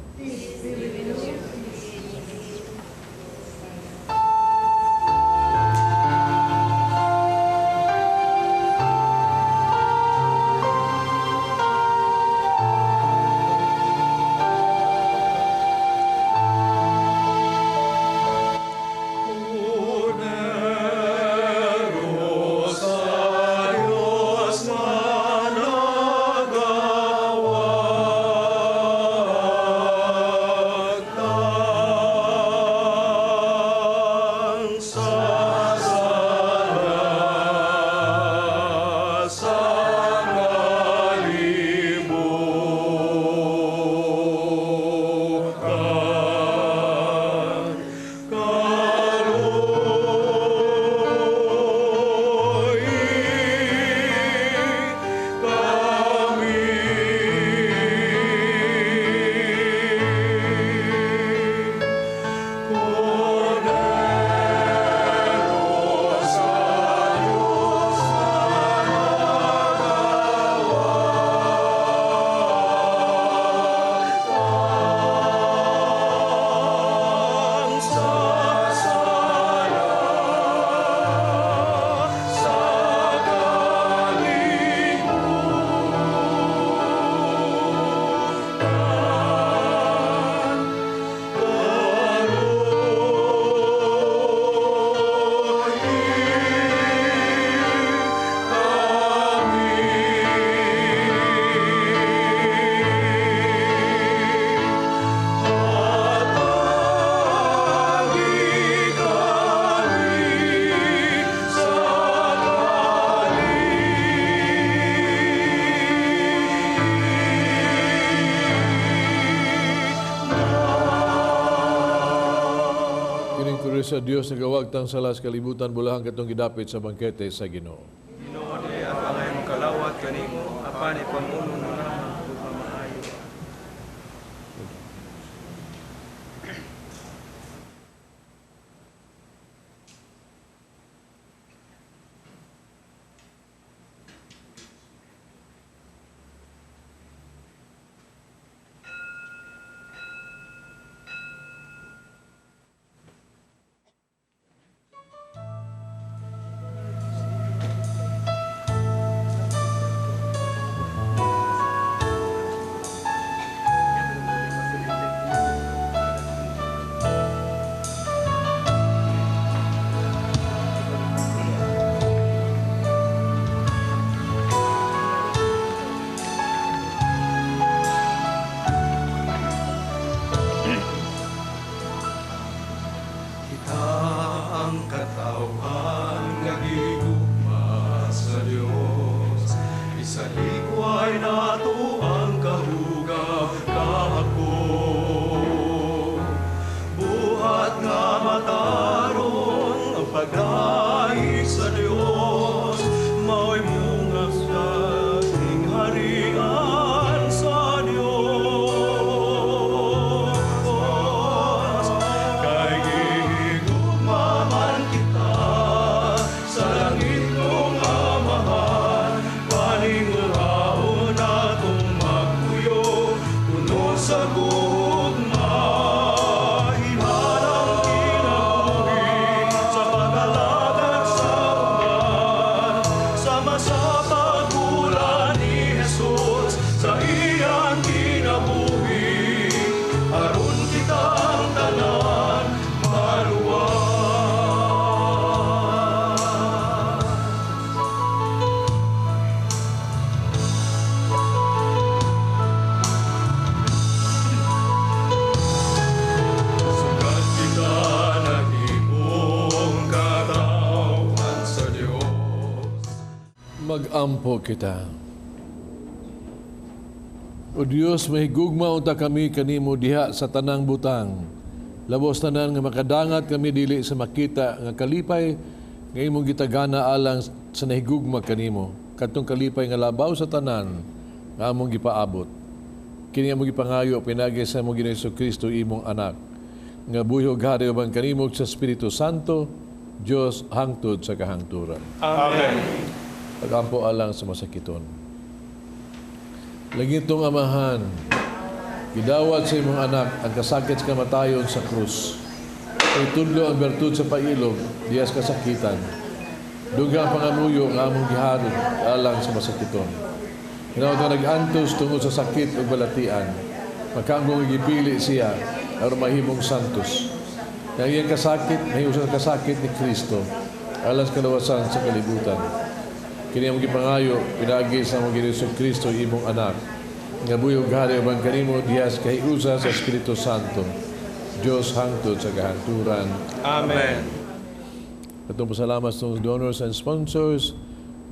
Sa Dios nagawag tang salas kalibutan bulahan katong gidapit sa bangkete sa Ginoo. Ginoo di at angay mong kalawat kanimo, apan ipamuno na naman ug pamaayo. Sa langit kong amahan, paninguraon na Mag-ampo kita. O Dios, mahigugma unta kami kanimo diha sa tanang butang. Labos tanan nga makadangat kami dili sa makita nga kalipay nga imong gitagana alang sa nahigugma kanimo. Kadtong kalipay nga labaw sa tanan nga among gipaabot. Kini among gipangayo pinagi sa among Ginoong Jesucristo imong anak. Nga buyog hari ubang kanimo sa Espiritu Santo, Dios hangtod sa kahangturan. Amen. Pagampo alang sa masakiton. Lagitong amahan, gidawat sa imong anak ang kasakit sa kamatayon sa krus. Itudlo ang bertud sa pailog, diyas kasakitan. Dugang pangamuyo nga among giharod alang sa masakiton. Hinawag nga nag-antos tungod sa sakit o balatian. Magkaanggong igipili siya aron mahimong santos. Ang iyang kasakit, nahiusan ang kasakit ni Kristo alang sa kalawasan sa kalibutan. Kini ang gipangayo, pinagi sa mga Ginoong Kristo, imong anak. Nga buyog hari ubang kanimo, diyas kahiusa sa Espiritu Santo. Diyos hangtod sa kahangturan. Amen. Atong pasalamat sa donors and sponsors,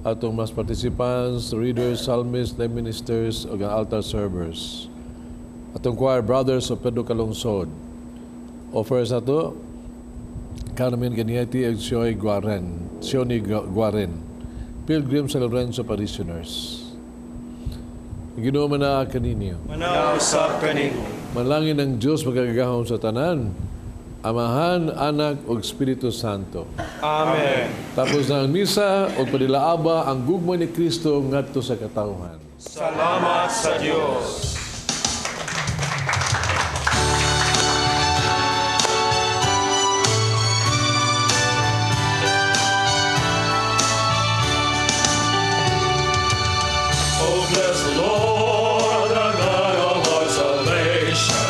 atong mas participants, readers, psalmists, lay ministers, o altar servers. Atong choir brothers of Pedro Calungsod. Offers ato, Carmen Ganieti at Sioni Guaren. Pilgrim sa Lorenzo Parishioners. Ginoo man na kaninyo. Manausap kanimo. Manlangin ng Diyos magagahon sa tanan, Amahan, Anak, o Espiritu Santo. Amen. Tapos na ang misa o padilaaba ang gugma ni Kristo ngadto sa katawhan. Salamat sa Diyos. Oh, bless the Lord, the God of our salvation,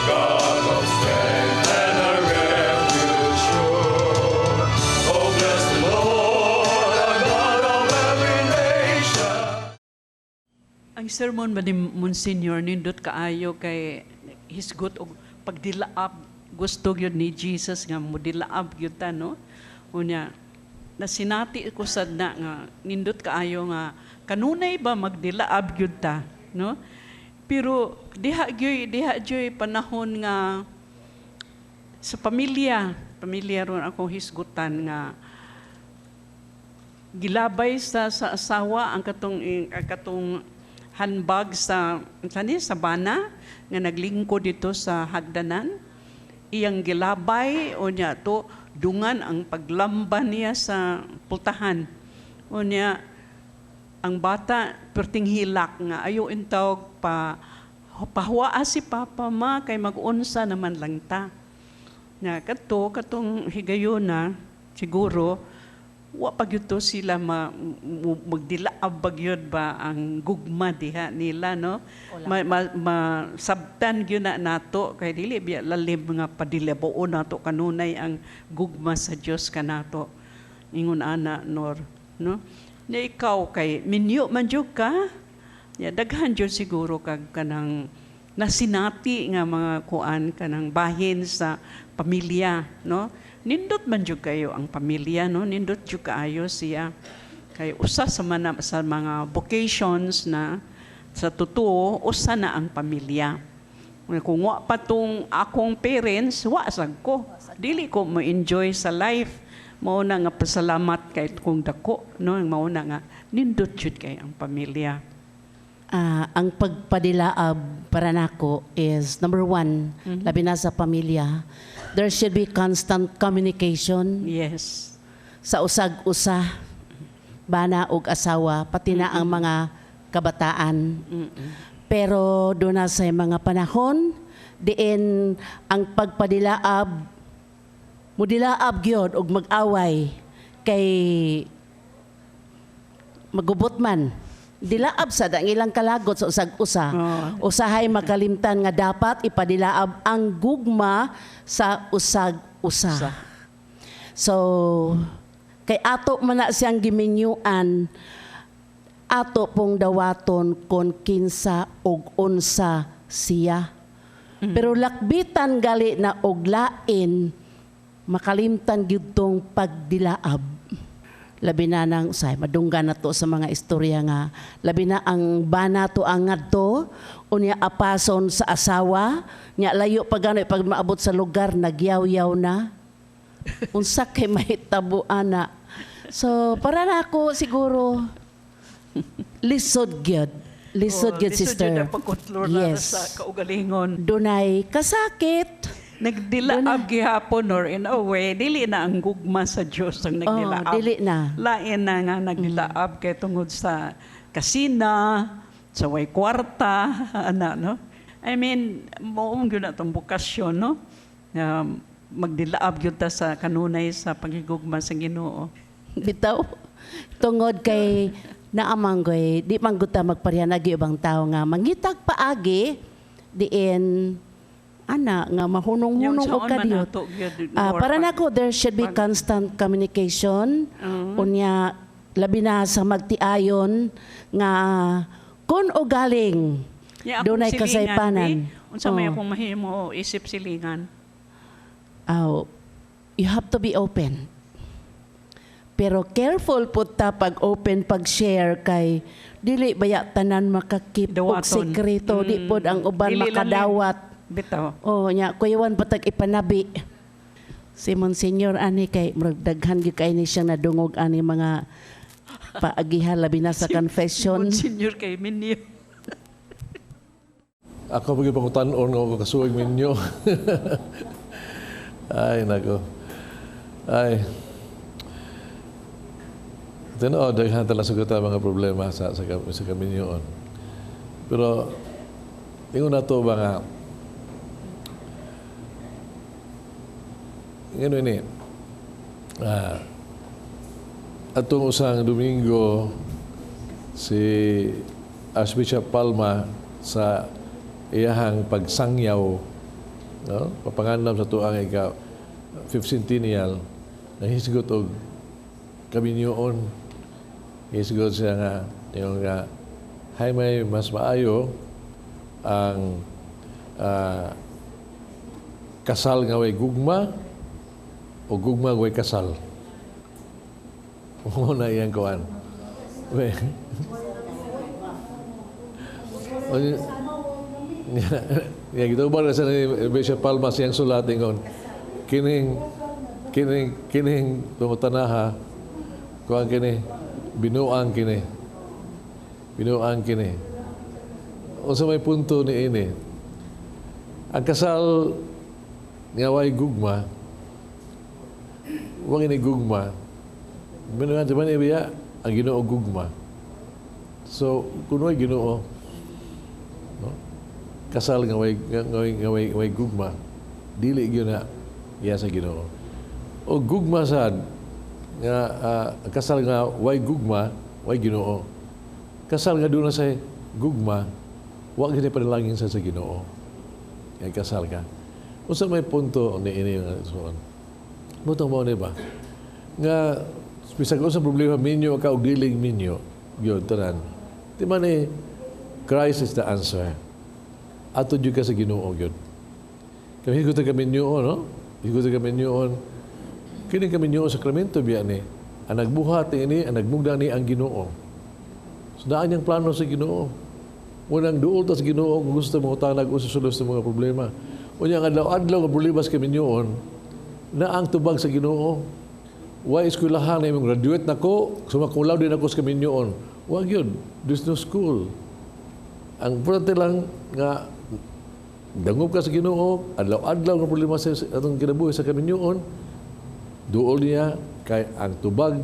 God of strength and a refuge sure. Oh, bless the Lord, the God of every nation. Ang sermon ba ni Monsignor nindot kaayo kay hisgot og pagdilaab gusto gyud ni Jesus nga mudilaab gyud ta no. Unya nasinati ko sad na nga nindot kaayo nga kanunay ba magdilaab gyud ta no. Pero diha gyoy panahon nga sa pamilya ron akong hisgutan nga gilabay sa asawa ang katong handbag sa bana nga naglingkod dito sa hagdanan. Iyang gilabay o niya to dungan ang paglamban niya sa pultahan. O niya ang bata perting hilak nga ayo intawg pahuwaa si papa ma kay mag-unsa naman lang ta. Nga katong higayuna siguro wa pagyuto sila magdilaab bagyod ba ang gugma diha nila no masabtan gyud na nato kay dili biya lalim nga padilabuon nato kanunay ang gugma sa Dios kanato ingon ana nor no na ikaw kay minyo man jud ka ya daghan jud siguro kag kanang nasinati nga mga kuan kanang bahin sa pamilya no. Nindot man jud kayo ang pamilya no, nindot jud kaayo siya kay usa sa mga vocations na sa totoo usa na ang pamilya. Kung wa pa tong akong parents, wa sad ko. Dili ko mo enjoy sa life. Mao na nga pasalamat kay kung dako no, mao na nga nindot jud kay ang pamilya. Ang pagpadilaab para nako is number one, labi na sa pamilya. There should be constant communication. Yes. Sa usag-usa, bana og asawa, pati na ang mga kabataan. Pero doon na sa mga panahon, diin ang pagpadilaab, mudilaab gyud og mag-away kay magubot man. Dilaab sa ang ilang kalagot sa usag-usa. Usahay makalimtan nga dapat ipadilaab ang gugma sa usag-usa. So, kay ato man na siyang giminyuan, ato pong dawaton kon kinsa og unsa siya. Pero lakbitan gali na og lain, makalimtan gyud tong pagdilaab. labi na nang usay madunggan na to sa mga istorya nga labi na ang bana to ang ngadto unya apason sa asawa nya layo pag pag maabot sa lugar nagyaw-yaw na unsa kay mahitabo ana. So para na ako siguro lisod gyud sister. Lisod pagkontrol na Yes. sa kaugalingon. Dunay kasakit. Nagdilaab gihapon or in a way, dili na ang gugma sa Diyos ang nagdilaab. dili na. Lain na nga nagdilaab kay tungod sa kasina, sa way kwarta, ana, no? I mean, moong yun na itong bukasyon, no? Magdilaab yun ta sa kanunay sa pagigugma sa Ginoo. Bitaw tungod kay naamanggoy di man gud ta magparyanag ibang tao nga mangitag paagi diin ana nga mahunong-hunong og kadiyot. Para nako there should be constant communication unya labi na sa magtiayon nga kun o galing dunay kasaypanan. Unsa may akong mahimo isip silingan? You have to be open. Pero careful po ta pag open, pag share kay dili baya tanan makakip og sekreto, di pod ang uban Dili lang makadawat. Bitaw. Oh, nya kuyawan patag ipanabi. Si Monsignor ani kay murag daghan gyud kay ni siyang nadungog ani mga paagihan labi na sa confession. Monsignor kay Minyo. Ako pag pangutan-on nga ako kasuwag minyo. Ay, nako. Ay. Tinood, daghan tala sagot ang mga problema sa kaminyoon. Pero, ingon na to ba nga, ngayon ini, atong usang Domingo, si Archbishop Palma sa iyahang pagsangyaw, no? Papanganam sa tuang ika 15th centennial, nahisgot og kaminyoon. Hisgot siya nga, yung nga, hay may mas maayo ang kasal nga way gugma o gugma way kasal. Muna iyang kuwan. Ya gitu ba sa ni Bishop Palma siyang sulat ingon kining tumutanaha kuan kini binuang kini unsa may punto ni ini ang kasal nga way gugma wag ini gugma binuang man ibiya ang Ginoo gugma so kuno Ginoo kasal nga way gugma dili gyud na iya sa Ginoo o gugma sad nga kasal nga way gugma way Ginoo kasal nga doon sa gugma wa gyud panalangin sa Ginoo ay kasal ka unsa may punto ni ini nga suon mutong mo ni ba nga bisag unsa problema minyo ka og diling minyo gyud tanan di man ni Christ is the answer. Ato jud ka sa Ginoo gyud. Kami higot kami niyo no? Higot kami niyo kini kami niyo sakramento biya ni. Ang nagbuhat ini, ang nagmugda ni ang Ginoo. So daan yang plano sa Ginoo. Unang duol ta sa Ginoo kung gusto mo tanag ususulos sa mga problema. Unya nga adlaw nga problema sa kami niyo na ang tubag sa Ginoo. Wa eskwelahan na imong graduate nako, sumakulaw din ako sa kami niyo. Wa gyud, there's no school. Ang importante lang nga dangog ka sa Ginoo, adlaw-adlaw nga problema sa atong kinabuhi sa kaminyoon, duol niya kay ang tubag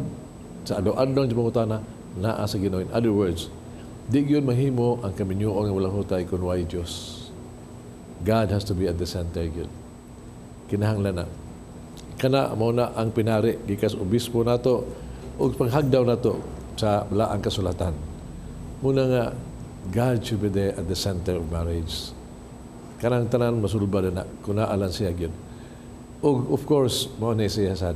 sa adlaw-adlaw nga pangutana naa sa Ginoo. In other words, di gyud mahimo ang kaminyoon nga walang hutay kun way Dios. God has to be at the center gyud. Kinahanglan na. Kana mao na ang pinari gikas obispo nato ug panghagdaw nato sa laang kasulatan. Muna nga God should be there at the center of marriage. Kanang tanan masulbad na kuna alan siya gyud. Of course, mo ni siya sad.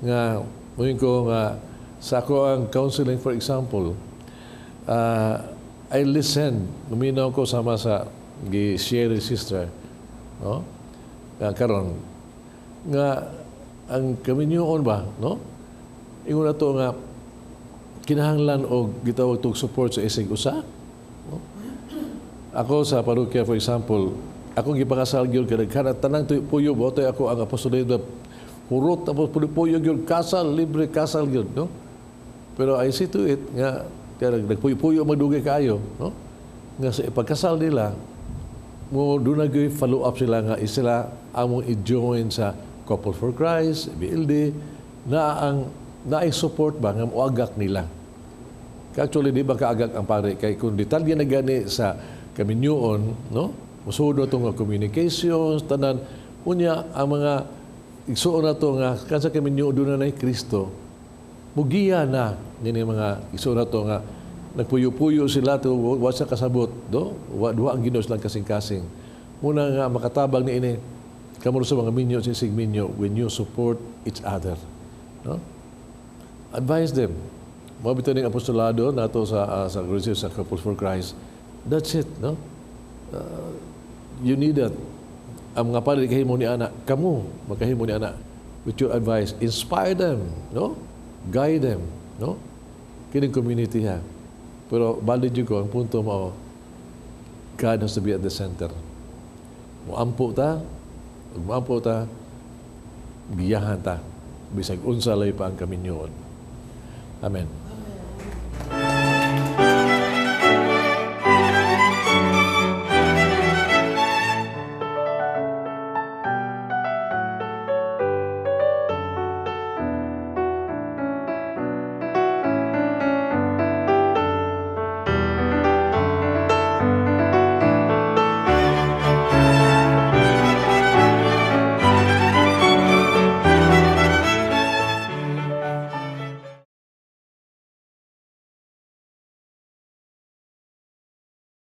Nga muin ko nga sa ako ang counseling for example, I listen, luminaw ko sama sa gi-share sister, no? Nga karon nga ang kaminyoon ba, no? ingon na to nga kinahanglan og gitawag tog support sa isig usa. No? Ako sa parokya, for example, ako gipakasal gyud kada tanang puyo botoy ako ang apostolado hurot tapos puyo gyud kasal libre kasal gyud, no? Pero I see to it nga nagpuyo magdugay kaayo, no? Nga sa ipagkasal nila mo doon na follow up sila nga sila among i-join sa Couple for Christ, BLD, na ay support ba nga moagak nila. Actually, di ba kaagak ang pare? Kay kung detalye na gani sa kaminyoon, no? Musudo itong communications, tanan, unya ang mga igsuon na ito nga, kansa kaminyoon doon na Kristo, mugiya na, yun yung mga igsuon na ito nga, nagpuyo-puyo sila to wasa kasabot do duha ang Ginoo lang kasing-kasing muna nga makatabang ni ini kamo sa mga minyo sa sigminyo when you support each other, no? Advise them mo bitaw ning apostolado nato sa sa Couples for Christ. That's it, no? You need that. Ang mga pare kahimo ni ana, kamo magkahimo ni ana with your advice, inspire them, no? Guide them, no? Kining community ha. Pero balik juga ang punto mo, God has to be at the center. Muampo ta, giyahan ta, bisag unsa lay pa ang kaminyoon. Amen.